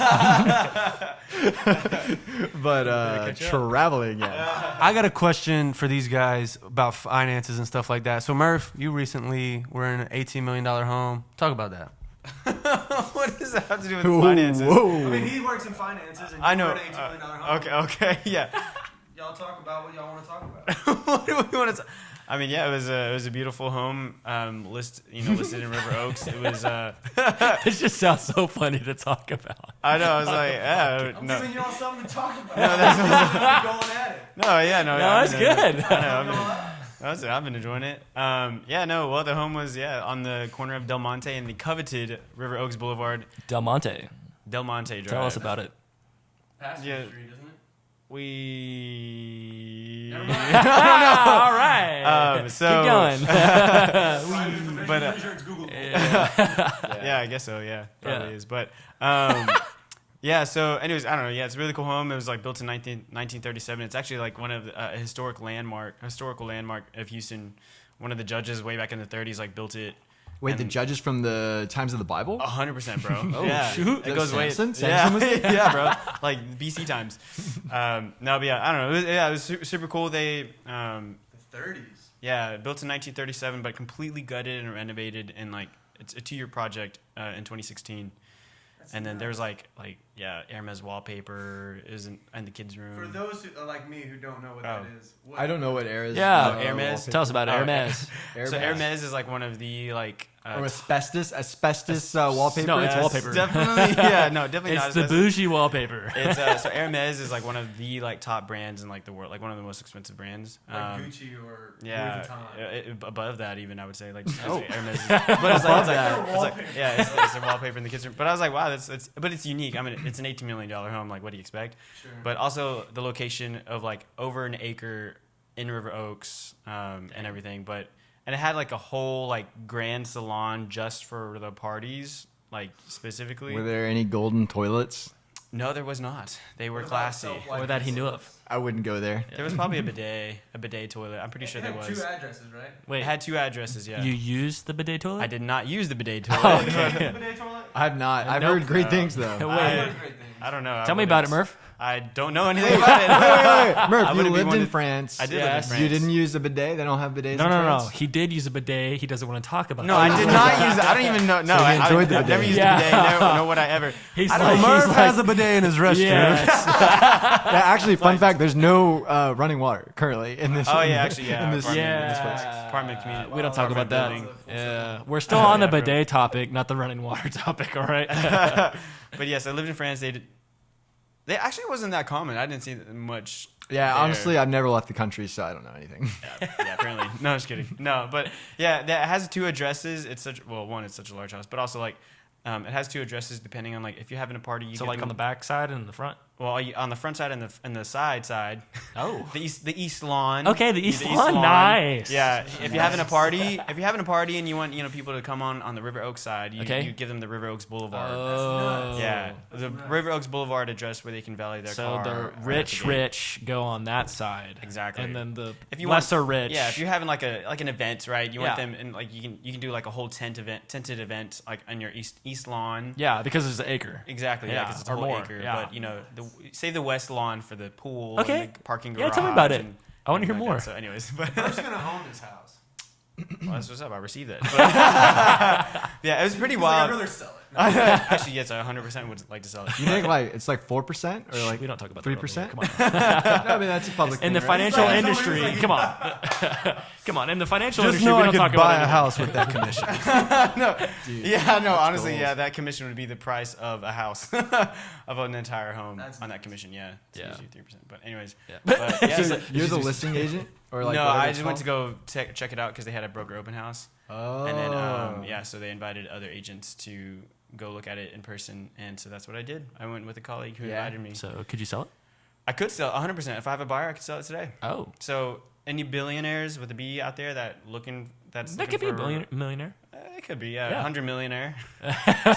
But traveling, yeah. I got a question for these guys about finances and stuff like that. So Murph, you recently were in an $18 million home. Talk about that. What does that have to do with finances? Whoa. he works in finances, and I know. an $18 million home. Okay, yeah. Y'all talk about what y'all want to talk about. What do we want to? I mean, yeah, it was a beautiful home, listed in River Oaks. It was. This just sounds so funny to talk about. I know. I was like, yeah, no, Giving y'all something to talk about. no, that's, Going at it. no, yeah, no. No, that's good. I've been enjoying it. Yeah, no. Well, the home was on the corner of Del Monte and the coveted River Oaks Boulevard, Del Monte. Del Monte Drive. Tell us about it. Yeah. Street, isn't it? We. Never mind. All right. So Keep going. But yeah, I guess so. Yeah, probably is. But yeah. So, anyways, I don't know. Yeah, it's a really cool home. It was like built in 1937. It's actually like one of the, a historical landmark of Houston. One of the judges way back in the 30s like built it. Wait, the And- judges from the times of the Bible? 100%, bro. Oh, yeah. shoot. It goes way. Samson? Yeah, Samson was there? yeah, bro. Like BC times. No, but yeah, I don't know. It was super cool. They, The 30s. yeah, built in 1937, but completely gutted and renovated, and like it's a 2-year project in 2016. And then there's like Hermes wallpaper is in the kids' room. For those who, like me who don't know what Oh. that is. I don't know what Hermes Yeah. Hermes. Tell us about Oh, Hermes. So Hermes is like one of the like. Or asbestos wallpaper. No, it's yes, wallpaper. Definitely, yeah, no, definitely not. It's the asbestos. bougie wallpaper. It's so Hermes is like one of the like top brands in like the world, like one of the most expensive brands. Like Gucci or Yeah, Louis Vuitton. above that even I would say like just Hermes. But it's like it's their wallpaper in the kitchen. But I was like, wow, that's but it's unique. I mean, it's an $18 million home. Like, what do you expect? Sure. But also the location of like over an acre in River Oaks and everything. And it had like a whole like grand salon just for the parties, like specifically. Were there any golden toilets? No, there was not. They were What about classy. self-wiping Or that he knew toilets? of. I wouldn't go there. There was probably a bidet toilet. I'm pretty sure there It had was. 2 addresses, right? Wait, It had 2 addresses, yeah. you used the bidet toilet? I did not use the bidet toilet. Oh, okay. Bidet toilet? I have not. I've Nope. heard great things though. Wait. I heard great things. I don't know. Tell me about it, Murph. I don't know anything about it. Wait. Murph, I you wouldn't be lived one in to- France. I did live Yes. in France. You didn't use a bidet? They don't have bidets No, in no, no. France? He did use a bidet. He doesn't want to talk about No, it. I did not use it. I don't even know. No, So he enjoyed the I've never bidet. used Yeah. a bidet. Never would I ever. He's I don't like, know. Murph he's has like, a bidet in his restroom. yes. Yeah, actually, fun fact, there's no running water currently in this. Oh, yeah, actually, yeah. In this, Apartment. in this place. Yeah. Apartment community. We don't talk about that. building. Yeah. We're still on the Yeah, bro. bidet topic, not the running water topic, all right? But yes, I lived in France. They actually wasn't that common. I didn't see much. Yeah, there. honestly, I've never left the country, so I don't know anything. Yeah, apparently. No, just kidding. No, but yeah, it has 2 addresses. It's one, it's such a large house, but also like, it has 2 addresses depending on like if you're having a party. You So get like them- on the back side and the front? Well, on the front side and the side. Oh. the east lawn. Okay, the east lawn, nice. Yeah, if you're having a party, and you want people to come on the River Oaks side, you give them the River Oaks Boulevard. Oh. Yeah, the River Oaks Boulevard address where they can valet their So car. the right at rich the gate. rich go on that side. Exactly. And then the If you lesser want, rich. Yeah, if you're having like an event, right? You want Yeah. them and like you can do like a whole tented event like on your east lawn. Yeah, because there's an acre. Exactly. Yeah, because it's a or whole more. acre. Yeah. But save the west lawn for the pool. Okay. And the parking Yeah, garage. tell me about it. and I wanna hear everything more. like that. So, anyways, but Murph's gonna own this house. well, that's what's up. I received it. But yeah, it was pretty He's like, I'd wild. rather sell it. Actually, yes, I 100% would like to sell it. You think like it's like 4% or like we don't talk about 3%? that. Come on. No, I mean that's a public. In the thing, right? financial It's like- industry, it's like- come on. Come on. In the financial Just industry, know we I don't could talk buy about a it. house with that commission. Yeah, no, honestly, goals. yeah, that commission would be the price of a house, of an entire home That's on that nuts. commission. Yeah, it's Yeah. usually 3%. But anyways, Yeah. but, yeah, So so- you're the listing agent, or like no, whatever I it's just went to called? go check it out because they had a broker open house, Oh. and then yeah, so they invited other agents to go look at it in person, and so that's what I did. I went with a colleague who Yeah. invited me. So could you sell it? I could sell 100%. If I have a buyer, I could sell it today. Oh. So any billionaires with a B out there that looking that's That looking could be a for- millionaire. It could be, yeah, Yeah. 100 millionaire.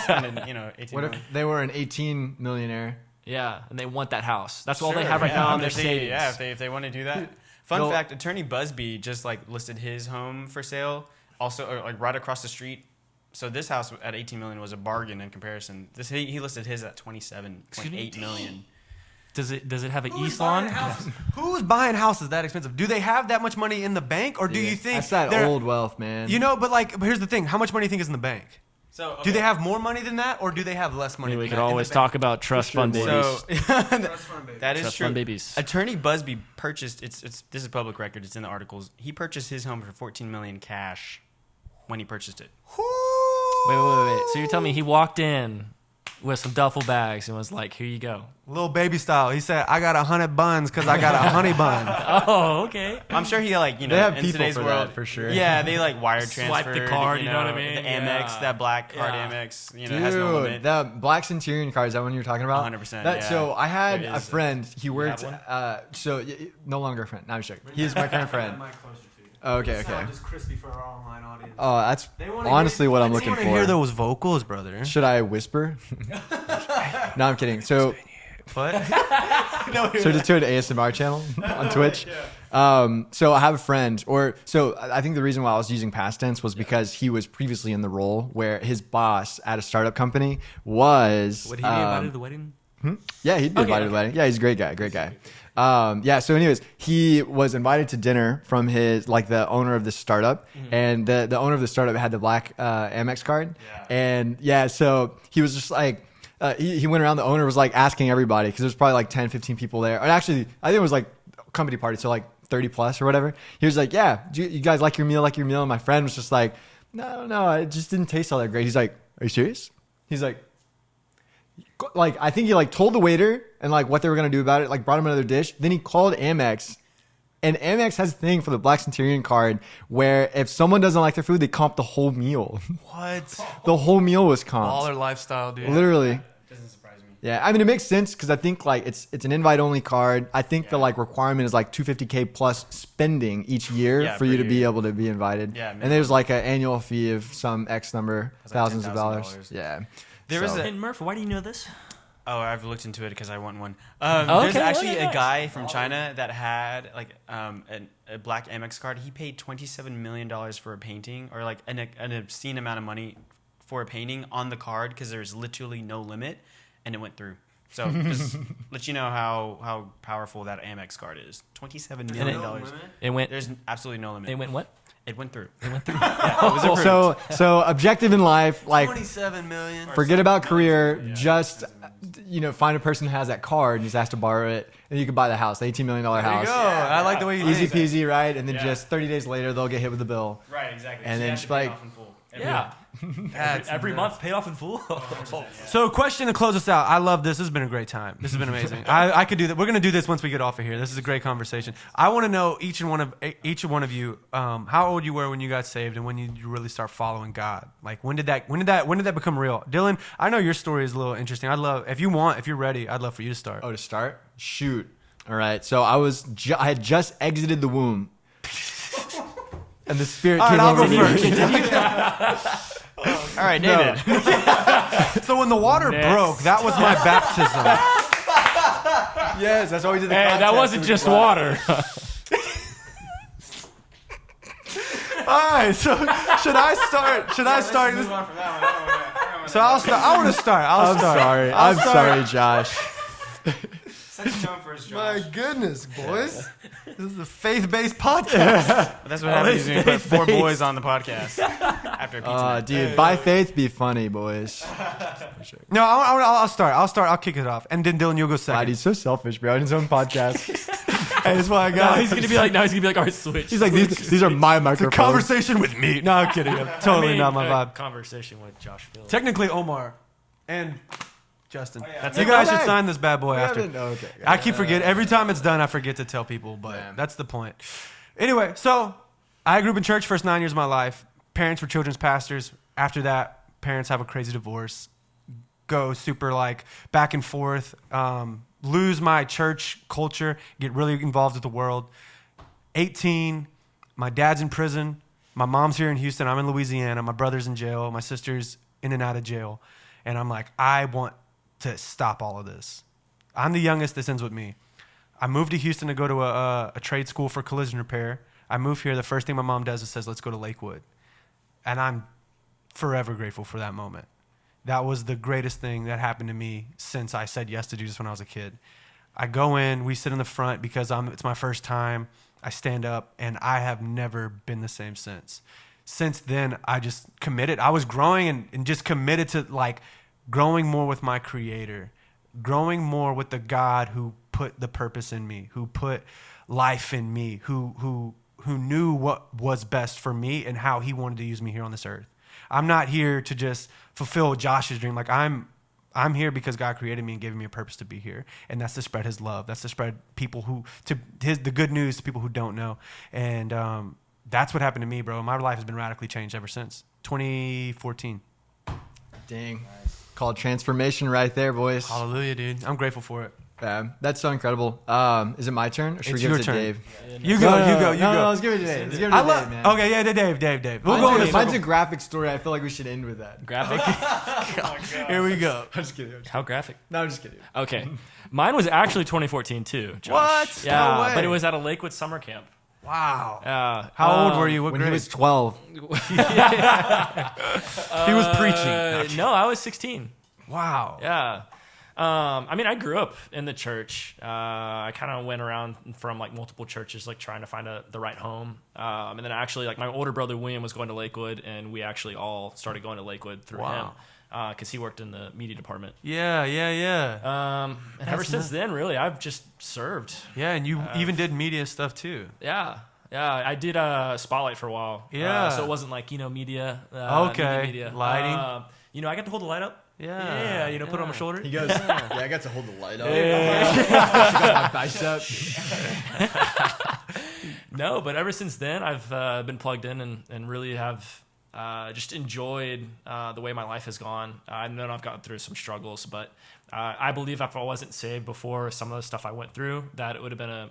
Spending, 18 What if million. they were an 18 millionaire? Yeah, and they want that house. That's all they Sure, have right yeah, now I on mean, their if savings. if they want to do that. Fun They'll- fact: Attorney Busby just like listed his home for sale, also or, like right across the street. So this house at 18 million was a bargain in comparison. He listed his at 27.8 million. Does it have an east lawn? Who's buying houses that expensive? Do they have that much money in the bank, or do you think that's that they're- old wealth, man? But here's the thing: how much money do you think is in the bank? So Do they have more money than that, or do they have less money? I mean, we than could that in the always bank? talk about trust fund babies. So that is Trust true. fund babies. Attorney Busby purchased. It's this is public record. It's in the articles. He purchased his home for 14 million cash when he purchased it. Wait. So you're telling me he walked in with some duffel bags and was like, "Here you go." Little baby style. He said, "I got 100 buns because I got a honey bun." Oh, okay. I'm sure he They have in people today's for world that, for sure. Yeah, they like wire Swipe transfer the card, you know what I mean? The Amex, Yeah. that black card Yeah. Amex, has no Dude, limit. the black Centurion card, is that one you were talking about? 100%, That, yeah. So I had There a is. friend. He worked. have No longer a friend. No, I'm just joking. He's my current friend. Oh, okay. Just crispy for our online audience. Oh, that's honestly what I'm looking I hear for. those vocals, brother. Should I whisper? No, I'm kidding. So, What? so to an ASMR channel on Twitch. So I have a friend, I think the reason why I was using past tense was because he was previously in the role where his boss at a startup company was. Would he be invited to the wedding? Yeah, he'd be invited to the wedding. Yeah, he's a great guy. So anyways, he was invited to dinner from the owner of the startup, and the owner of the startup had the black Amex card, and so he was just like, he went around, the owner was like asking everybody, because there's probably like 10, 15 people there, and actually, I think it was like a company party, so like 30 plus or whatever. He was like, yeah, do you guys like your meal, and my friend was just like, no, I don't know, it just didn't taste all that great. He's like, are you serious? He's like, I think he told the waiter and what they were gonna do about it, brought him another dish. Then he called Amex, and Amex has a thing for the Black Centurion card where if someone doesn't like their food, they comp the whole meal. What? The whole meal was comped. Baller lifestyle, dude. Literally. Doesn't surprise me. Yeah, I mean it makes sense because I think it's an invite only card. I think the requirement is 250K plus spending each year Yeah, for per you to be year. able to be invited. Yeah, and there's an annual fee of some X number, It's thousands of $10,000. dollars. Yeah. There was So- a And Murph, why do you know this? Oh, I've looked into it because I want one. Okay, There's actually okay, a nice. guy from China that had a black Amex card. He paid $27 million for a painting, or an obscene amount of money for a painting on the card because there's literally no limit, and it went through. So just let you know how powerful that Amex card is. $27 million. It went. There's absolutely no limit. It went what? It went through. It went through. Yeah, it was approved. So objective in life, 27 million. forget about career. Just find a person who has that card and just has to borrow it, and you can buy the house, the $18 million There you house. go. I like the way you Easy think. peasy, right? And then Yeah. just 30 days later, they'll get hit with the bill. Right, exactly. And So you then have just to pay like- off in full. Yeah. That's Every nuts. month, pay off in full. So, question to close us out. I love this. This has been a great time. This has been amazing. I could do that. We're gonna do this once we get off of here. This is a great conversation. I want to know each one of you, how old you were when you got saved, and when you really start following God. When did that become real? Dylan, I know your story is a little interesting. I'd love if you're ready. I'd love for you to start. Oh, to start? Shoot. All right. So I had just exited the womb. And the spirit All right, came I'll over go me. first. All right, David. So when the water Next. broke, that was my baptism. Yes, that's why we did the Hey, that contest. wasn't just water. All right. So should I start? Move on from that one. So I'll start. I want to start. I'm sorry. I'm sorry, Josh. Set the tone for us, My Josh. goodness, boys. This is a faith-based podcast. That's what happens when you put four boys on the podcast after a pizza night. Dude, by faith, be funny, boys. No, I'll start. I'll kick it off, and then Dylan, you'll go God, second. he's so selfish, bro. In his own podcast. Hey, that's what I Now got. he's gonna be like, all right, switch. He's like, these are my It's a microphones. conversation with me. No, I'm kidding. Totally not my vibe. Conversation with Josh Phil. Technically, Omar and Justin. yeah. You guys should Okay. sign this bad boy We after. haven't- okay. I keep forgetting. Every time it's done, I forget to tell people, but Yeah. that's the point. Anyway, so I grew up in church first 9 years of my life. Parents were children's pastors. After that, parents have a crazy divorce. Go super back and forth. Lose my church culture. Get really involved with the world. 18. My dad's in prison. My mom's here in Houston. I'm in Louisiana. My brother's in jail. My sister's in and out of jail. And I'm like, I want to stop all of this. I'm the youngest. This ends with me. I moved to Houston to go to a trade school for collision repair. I move here. The first thing my mom does is says, let's go to Lakewood. And I'm forever grateful for that moment. That was the greatest thing that happened to me since I said yes to do this when I was a kid. I go in, we sit in the front because it's my first time. I stand up, and I have never been the same since. Since then, I just committed. I was growing and just committed to like growing more with my Creator, growing more with the God who put the purpose in me, who put life in me, who knew what was best for me and how he wanted to use me here on this earth. I'm not here to just fulfill Josh's dream. Like I'm here because God created me and gave me a purpose to be here. And that's to spread his love. That's to spread the good news to people who don't know. And that's what happened to me, bro. My life has been radically changed ever since 2014. Dang. Nice. Called transformation right there, boys. Hallelujah, dude. I'm grateful for it. That's so incredible. Is it my turn? Or should we It's give your it to turn. Dave? You go. No, let's give it to Dave. Let's give it to Dave, man. Okay, yeah, Dave. We'll go on this. Mine's a graphic story. I feel like we should end with that. Graphic? Here we go. I'm just kidding. How graphic? No, I'm just kidding. Okay. Mine was actually 2014 too, Josh. What? Yeah, No way. but it was at a Lakewood summer camp. Wow. How old were you? What When grade? he was 12. He was preaching. No, I was 16. Wow. Yeah. I mean, I grew up in the church. I kind of went around from like multiple churches, like trying to find the right home. And then actually, like my older brother William was going to Lakewood, and we actually all started going to Lakewood through him because he worked in the media department. Yeah. And ever since then, really, I've just served. Yeah, and you even did media stuff too. Yeah. I did Spotlight for a while. Yeah. So it wasn't like, media. Okay. Media. Lighting. I got to hold the light up. Yeah. Put it on my shoulder. He goes, yeah, I got to hold the light up. Yeah. I got my bicep. No, but ever since then, I've been plugged in and really have just enjoyed the way my life has gone. I know I've gotten through some struggles, but I believe if I wasn't saved before some of the stuff I went through, that it would have been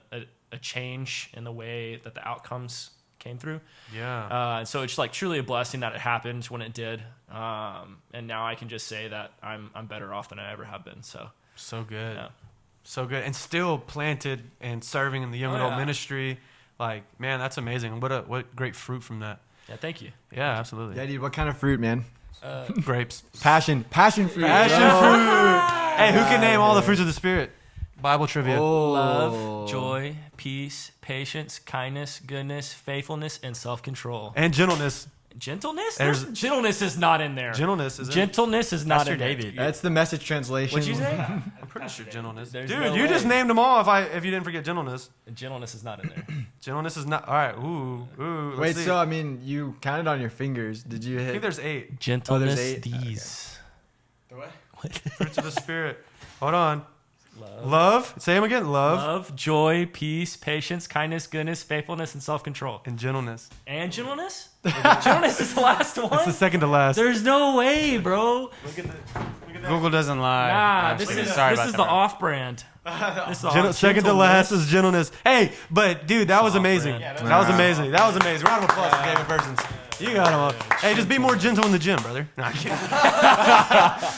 a change in the way that the outcomes came through. Yeah. So it's like truly a blessing that it happened when it did. And now I can just say that I'm better off than I ever have been. So good. Yeah. So good. And still planted and serving in the young adult yeah. ministry. Like, man, that's amazing. What great fruit from that. Yeah, thank you. Yeah, absolutely. Yeah, dude, what kind of fruit, man? Grapes. Passion fruit. Passion fruit. Hey, who can name all the fruits of the Spirit? Bible trivia. Oh. Love, joy, peace, patience, kindness, goodness, faithfulness, and self-control. And gentleness. Gentleness? There's- Gentleness is not in there. Gentleness is in. Gentleness is not Pastor in there. David. That's the message translation. What'd you say? I'm pretty sure gentleness. There's Dude, no you way. just named them all if you didn't forget gentleness. Gentleness is not in there. Gentleness is not. All right. Ooh. Let's Wait, see. so I mean, you counted on your fingers. Did you I think hit? there's 8 Gentleness, eight? these. fruits of the Spirit. Hold on. Love. Love. Say them again. Love, joy, peace, patience, kindness, goodness, faithfulness, and self-control. And gentleness. And gentleness? Gentleness is the last one? It's the second to last. There's no way, bro. Look at that. Google doesn't lie. Nah, this Actually, is sorry this about is that, the bro. off-brand. This is the Second to last is gentleness. Hey, but dude, that was Soft amazing. brand. That was amazing. That was amazing. Round of applause for David Persons. You got him up. Hey, just be more gentle in the gym, brother. No, I'm kidding.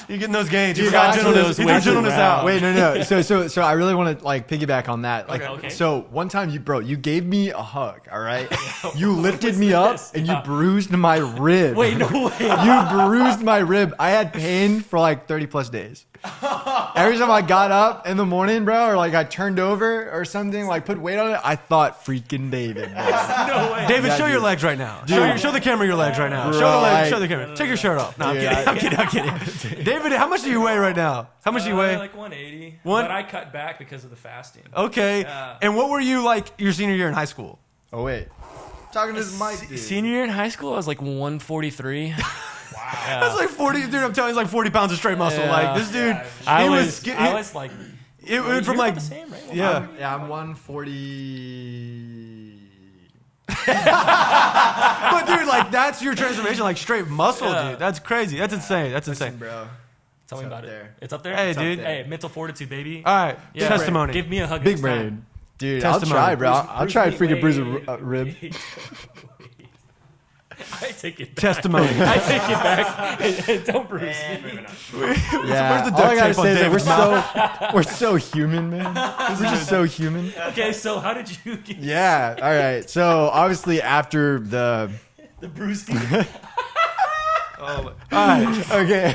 You're getting those gains. You Dude, forgot actually, gentleness. You threw weights gentleness around. out. Wait, no. So I really want to like piggyback on that. Like, Okay. so one time you gave me a hug. All right, you lifted me up and you bruised my rib. Wait, no way. You bruised my rib. I had pain for like 30+ days. Every time I got up in the morning, bro, or like I turned over or something, like put weight on it, I thought freaking David. Bro. No way. David, Yeah, show your dude. legs right now. Dude. Show the camera your legs right now. Bro, Show the legs. I- Show the camera. Take your shirt off. No, Dude, I'm kidding. David, how much do you weigh right now? How much do you weigh? Like 180. One- But I cut back because of the fasting. Okay. Yeah. And what were you like your senior year in high school? Oh wait, talking to this mic, dude. Senior year in high school, I was like 143. That's like 40, dude. I'm telling you, it's like 40 pounds of straight muscle. Yeah. Like this dude, I he was was like, it went from you're like about the same, right? yeah. Yeah, I'm 140. But dude, like that's your transformation, like straight muscle, Yeah. dude. That's crazy. That's insane. That's Listen, insane. bro. Tell me It's about up it. there. It's up there? Hey, It's up dude. there. Hey, mental fortitude, baby. All right, Yeah. testimony. Give me a hug Big next time. brain. Dude, Testimony. I'll try, bro. I'll try and freaking bruise a wait, rib. wait. I take it back. Testimony. I take it back. Don't bruise And me. moving on. Yeah, Where's the all I duct gotta tape on say is that David's we're so human, man. We're just so human. Okay, so how did you get Yeah. All right. So obviously after the. the bruising? All right. Okay.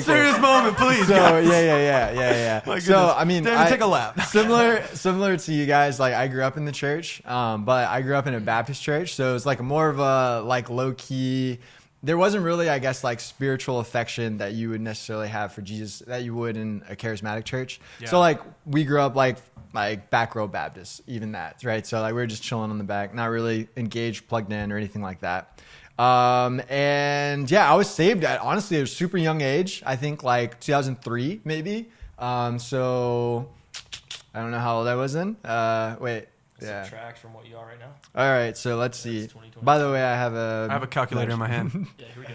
Serious moment, please. So guys. yeah. My So goodness. I mean, David, take a lap. similar to you guys. Like I grew up in the church, but I grew up in a Baptist church, so it was like more of a like low key. There wasn't really, I guess, like spiritual affection that you would necessarily have for Jesus that you would in a charismatic church. Yeah. So like we grew up like back row Baptist, even that, right? So like we were just chilling on the back, not really engaged, plugged in, or anything like that. And yeah, I was saved at honestly a super young age. I think like 2003 maybe. So I don't know how old I was then. Wait, yeah. Subtract from what you are right now. All right, so let's see. 2020. By the way, I have a calculator in my hand. Yeah, here we go.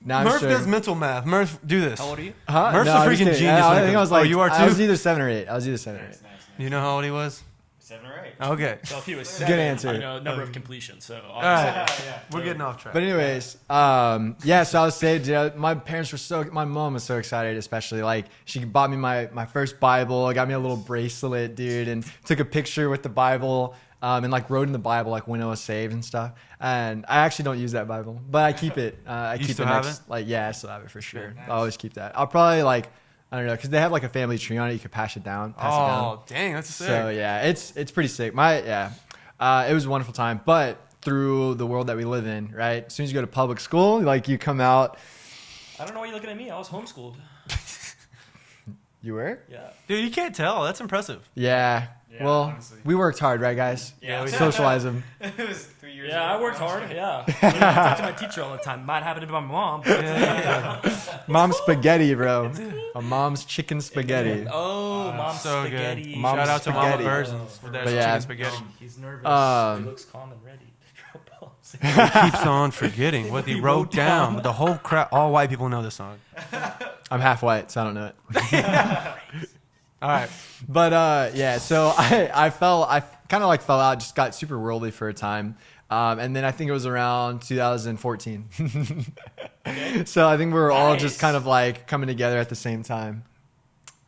Now I'm Murph sure- does mental math. Murph, do this. How old are you? Huh? Murph's a I'm just freaking kidding. genius I when it think I was comes- Oh, like, you are I was too? either 7 or 8. I was either 7 or 8. Nice. You know how old he was? 7 or 8. Okay. So if he was Good 7, answer. I know number of completions. So All right. obviously, We're getting off track. But anyways, yeah. So I was saying, dude, my parents were my mom was so excited, especially like she bought me my first Bible, got me a little bracelet, dude, and took a picture with the Bible, and like wrote in the Bible like when I was saved and stuff. And I actually don't use that Bible, but I keep it. I You keep still it have next, it? like yeah, I still have it for sure. Nice. I always keep that. I'll probably like I don't know because they have like a family tree on it. You could pass it down. Pass it down. Oh, dang, that's sick. So yeah, it's pretty sick. It was a wonderful time. But through the world that we live in, right? As soon as you go to public school, like you come out. I don't know why you're looking at me. I was homeschooled. You were? Yeah. Dude, you can't tell. That's impressive. Yeah. Yeah, well, honestly. we worked hard, right, guys? Yeah, we did. Socialize them. It was 3 years Yeah, ago. I worked hard. Yeah. I talk to my teacher all the time. Might happen to my mom. But Mom's spaghetti, bro. A mom's chicken spaghetti. oh, mom's So spaghetti. good. Mom's Shout out to Mama spaghetti. Versions for their But yeah. chicken spaghetti. He's nervous. Um, he looks calm and ready. He keeps on forgetting what he wrote down. But the whole crowd, all white people know this song. I'm half white, so I don't know it. All right. But yeah, so I kind of like fell out, just got super worldly for a time. And then I think it was around 2014. So I think we were all just Nice. kind of like coming together at the same time.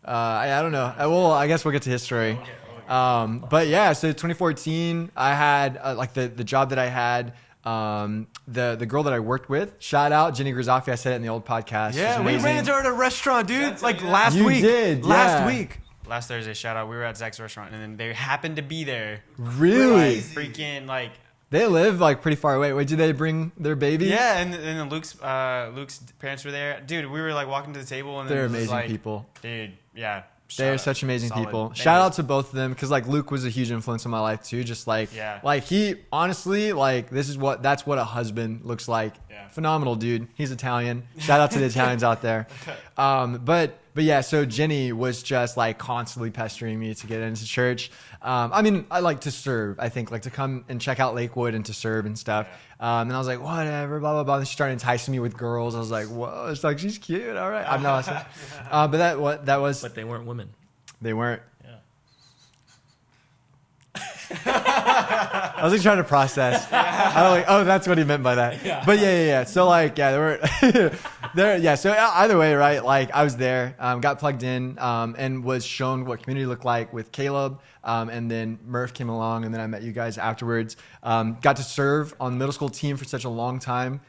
I don't know. I guess we'll get to history. But yeah, so 2014, I had like the job that I had. The girl that I worked with, shout out Jenny Grizafi. I said it in the old podcast. Yeah, She's we amazing. ran into her at a restaurant, dude. That's Like yeah. last You week. did, Last yeah. week. Last Thursday, shout out. We were at Zach's restaurant, and then they happened to be there. Really? Freaking like. They live like pretty far away. Wait, did they bring their baby? Yeah, and then Luke's parents were there. Dude, we were like walking to the table, and They're then it was amazing like, people. Dude, yeah. They're shout such out. amazing Solid. people. Thank Shout you. out to both of them because like Luke was a huge influence in my life too. Just like Yeah. like he honestly like that's what a husband looks like. Yeah. Phenomenal dude. He's Italian. Shout out to the Italians out there. But yeah, so Jenny was just like constantly pestering me to get into church. I mean, I like to serve. I think like to come and check out Lakewood and to serve and stuff. And I was like, whatever, blah blah blah. And she started enticing me with girls. I was like, whoa, it's like she's cute. All right, I'm not. But that was But they weren't women. they weren't. Yeah. I was like trying to process. I was like, oh, that's what he meant by that. Yeah. But yeah. So like, yeah, there were there. Yeah. So either way, right? Like I was there, got plugged in, and was shown what community looked like with Caleb. And then Murph came along, and then I met you guys afterwards. Got to serve on the middle school team for such a long time.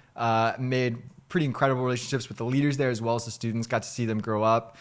Made pretty incredible relationships with the leaders there as well as the students. Got to see them grow up.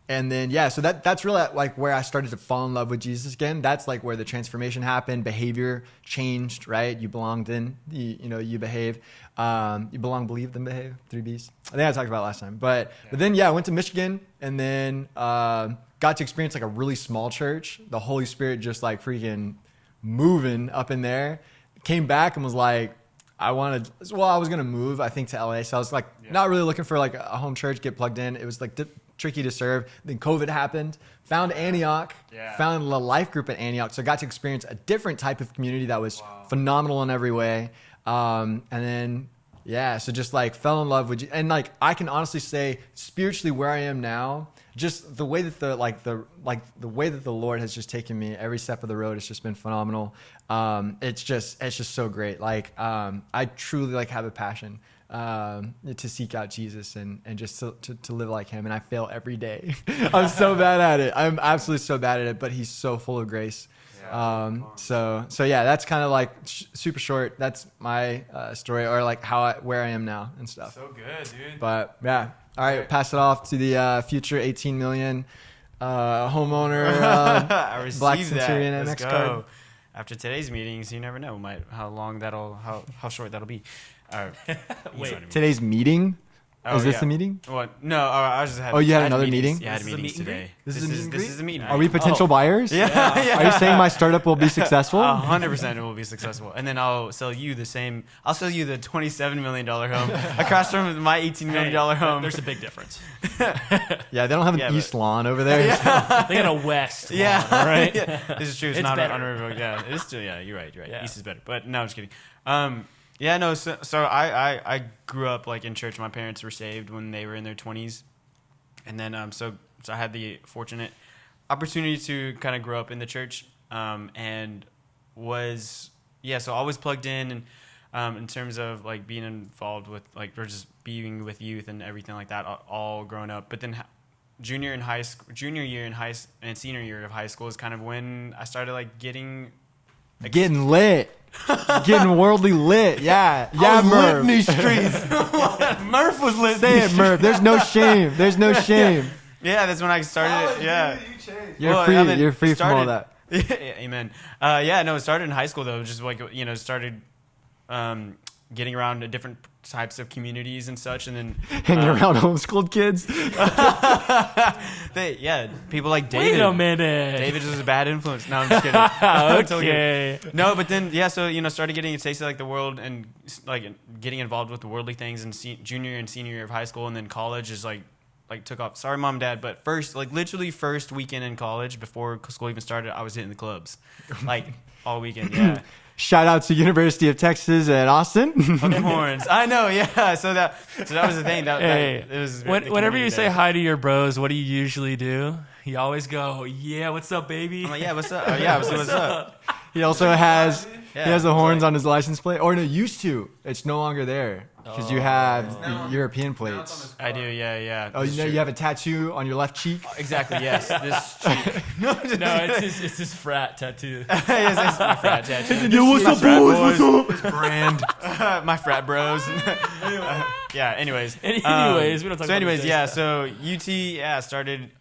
And then yeah, so that's really like where I started to fall in love with Jesus again. That's like where the transformation happened. Behavior changed, right? You belonged in, you behave. You belong, believe, then behave. 3 B's. I think I talked about it last time. But then yeah, I went to Michigan and then got to experience like a really small church. The Holy Spirit just like freaking moving up in there. Came back and was like, I was going to move, I think, to LA. So I was like, not really looking for like a home church, get plugged in. It was like tricky to serve. Then COVID happened, found Antioch, found a life group at Antioch. So I got to experience a different type of community that was phenomenal in every way. And then Yeah, so just like fell in love with you, and like I can honestly say, spiritually, where I am now, just the way that the way that the Lord has just taken me every step of the road has just been phenomenal. It's just so great. Like I truly like have a passion to seek out Jesus and just to live like Him, and I fail every day. I'm so bad at it. I'm absolutely so bad at it, but He's so full of grace. So yeah, that's kind of like super short. That's my story, or like where I am now and stuff. So good, dude. But yeah, all right, pass it off to the future 18 million homeowner I received Black that. Centurion Let's MX go. card. After today's meetings, you never know how short that'll be. Wait. Today's meeting. Oh, Is this yeah. the meeting? What? No, I was just had. Oh, you had I had another meetings. meeting? Yeah, I had This is a meetings meet and today. This is a meet and this greet? is a meeting. Are we potential buyers? Yeah. Are you saying my startup will be successful? 100% it will be successable, and then I'll sell you the same. I'll sell you the $27 million home across from my $18 million home. There's a big difference. Yeah, they don't have an Yeah, east lawn over there. They got a west. Yeah, lawn, all right. Yeah. This is true. It's, It's not better. on River. Yeah, it is still. Yeah, you're right. Yeah. East is better, but no, I'm just kidding. Yeah, no. So I grew up like in church. My parents were saved when they were in their 20s, and then so I had the fortunate opportunity to kind of grow up in the church, and so always plugged in and in terms of like being involved with like or just being with youth and everything like that all growing up. But then junior year in high and senior year of high school is kind of when I started like getting Getting lit. Getting worldly lit. Yeah. Yeah, Murph. in these streets. Murph was lit. Say it, Murph. There's no shame. There's no shame. Yeah, that's when I started. Yeah, You're Well, free. I mean, You're free it from all started- that. Yeah, amen. Yeah, no, it started in high school though. Just like started getting around to different types of communities and such, and then Hanging around homeschooled kids. people like David. Wait a minute. David was a bad influence. No, I'm just kidding. I'm totally Okay. kidding. No, but then so started getting a taste of like the world and like getting involved with the worldly things in junior and senior year of high school, and then college is like took off. Sorry, mom, dad, but literally first weekend in college before school even started, I was hitting the clubs, like all weekend. Yeah. Shout out to University of Texas at Austin. Fucking horns. I know, yeah. So that was the thing. Hey, it was whenever you say hi to your bros, what do you usually do? You always go, "Yeah, what's up, baby?" I'm like, yeah, what's up? Yeah, what's up? He also has Yeah, he has the it's horns like- on his license plate. Or no, used to. It's no longer there because you have the European plates. I do, yeah. Oh, you know you have a tattoo on your left cheek. Exactly, yes. This cheek. No, it's his frat tattoo. Yes, it's my frat tattoo. Yo, what's My up, frat boys? boys. What's up? Brand. My frat bros. Yeah, anyways. Anyways, we don't talk So about anyways, this yeah, stuff. so UT, started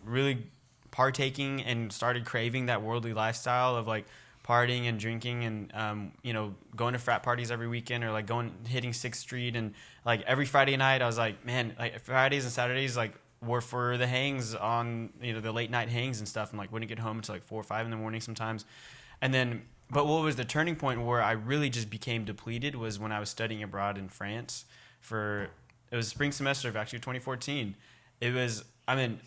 really partaking and started craving that worldly lifestyle of like partying and drinking and going to frat parties every weekend or like hitting 6th Street, and like every Friday night I was like, man, like Fridays and Saturdays like were for the hangs on the late night hangs and stuff, and like wouldn't get home until like 4 or 5 in the morning sometimes. And then but what was the turning point where I really just became depleted was when I was studying abroad in France it was spring semester of actually 2014. It was, I mean,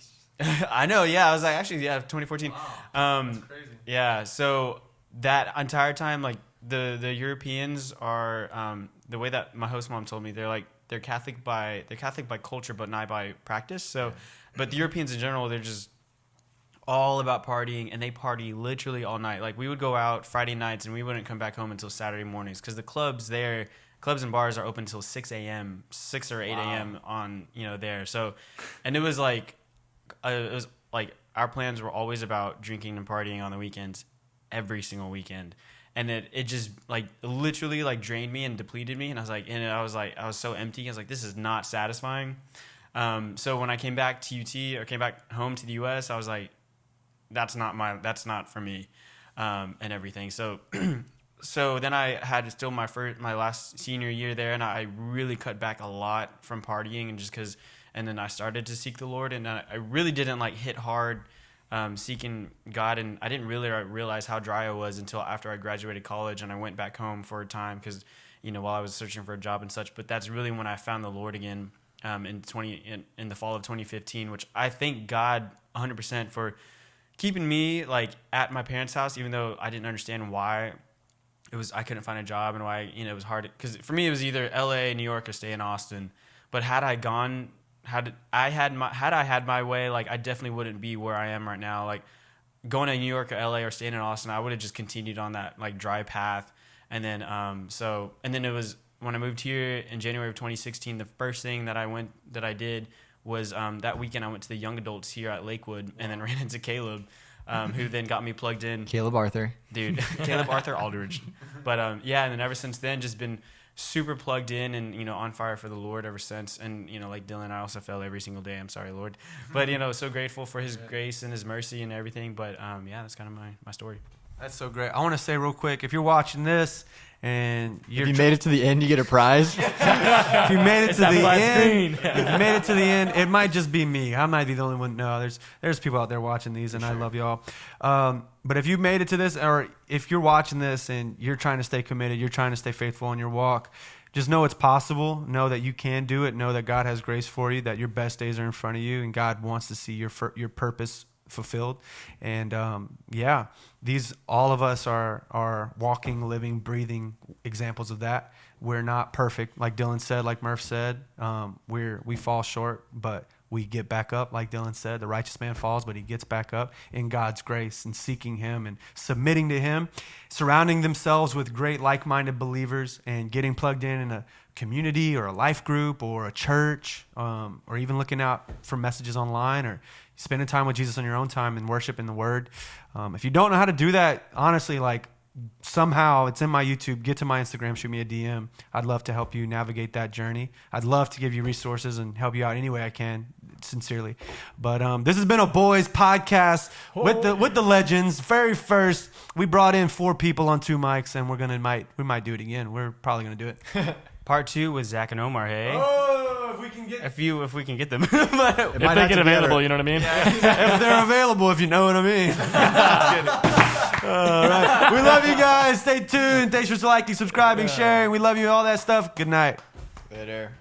I know, yeah, I was like, actually, yeah, 2014. Wow, that's crazy. Yeah, so that entire time, like, the Europeans are, the way that my host mom told me, they're Catholic by culture, but not by practice. So, but the Europeans in general, they're just all about partying, and they party literally all night. Like, we would go out Friday nights, and we wouldn't come back home until Saturday mornings, because the clubs and bars are open until 6 a.m., 6 or 8 a.m. on, there. So, and it was like our plans were always about drinking and partying on the weekends, every single weekend. And it just like literally like drained me and depleted me. And I was so empty. I was like, this is not satisfying. So when I came back to UT or came back home to the US, I was like, that's not for me. And everything. So, so then I had still my last senior year there, and I really cut back a lot from partying, and then I started to seek the Lord, and I really didn't like hit hard seeking God, and I didn't really realize how dry I was until after I graduated college and I went back home for a time because while I was searching for a job and such. But that's really when I found the Lord again in the fall of 2015, which I thank God 100% for keeping me like at my parents' house, even though I didn't understand why. I couldn't find a job, and why it was hard because for me it was either L.A., New York, or stay in Austin. But had I had my way, like I definitely wouldn't be where I am right now. Like going to New York or L.A. or staying in Austin, I would have just continued on that like dry path. And then it was when I moved here in January of 2016. The first thing that I did was that weekend I went to the young adults here at Lakewood, and then ran into Caleb, who then got me plugged in. Caleb Arthur. Dude, Caleb Arthur Aldridge. But and then ever since then, just been super plugged in and on fire for the Lord ever since. And like Dylan, I also fell every single day. I'm sorry, Lord. But so grateful for His grace and His mercy and everything. But that's kind of my story. That's so great. I want to say real quick, if you're watching this and if you made it to the end, you get a prize. If you made it to the end, screen. if you made it to the end, it might just be me. I might be the only one. No, there's people out there watching these, and I love y'all. But if you made it to this, or if you're watching this and you're trying to stay committed, you're trying to stay faithful in your walk, just know it's possible. Know that you can do it. Know that God has grace for you, that your best days are in front of you, and God wants to see your purpose fulfilled. And all of us are walking, living, breathing examples of that. We're not perfect, like Dylan said, like Murph said. We fall short, but we get back up, like Dylan said. The righteous man falls, but he gets back up in God's grace, and seeking Him and submitting to Him, surrounding themselves with great like-minded believers, and getting plugged in a community or a life group or a church, or even looking out for messages online, or spending time with Jesus on your own time and worship in the Word. If you don't know how to do that, honestly, like somehow it's in my YouTube, get to my Instagram, shoot me a DM. I'd love to help you navigate that journey. I'd love to give you resources and help you out any way I can, sincerely. But this has been a boys podcast with the legends. Very first, we brought in 4 people on 2 mics, and we might do it again. We're probably gonna do it. Part 2 with Zach and Omar. Hey. Oh, if we can get If we can get them. but, If they get available, you know what I mean? if they're available, if you know what I mean. All right. We love you guys. Stay tuned. Thanks for liking, subscribing, sharing. We love you, all that stuff. Good night. Later.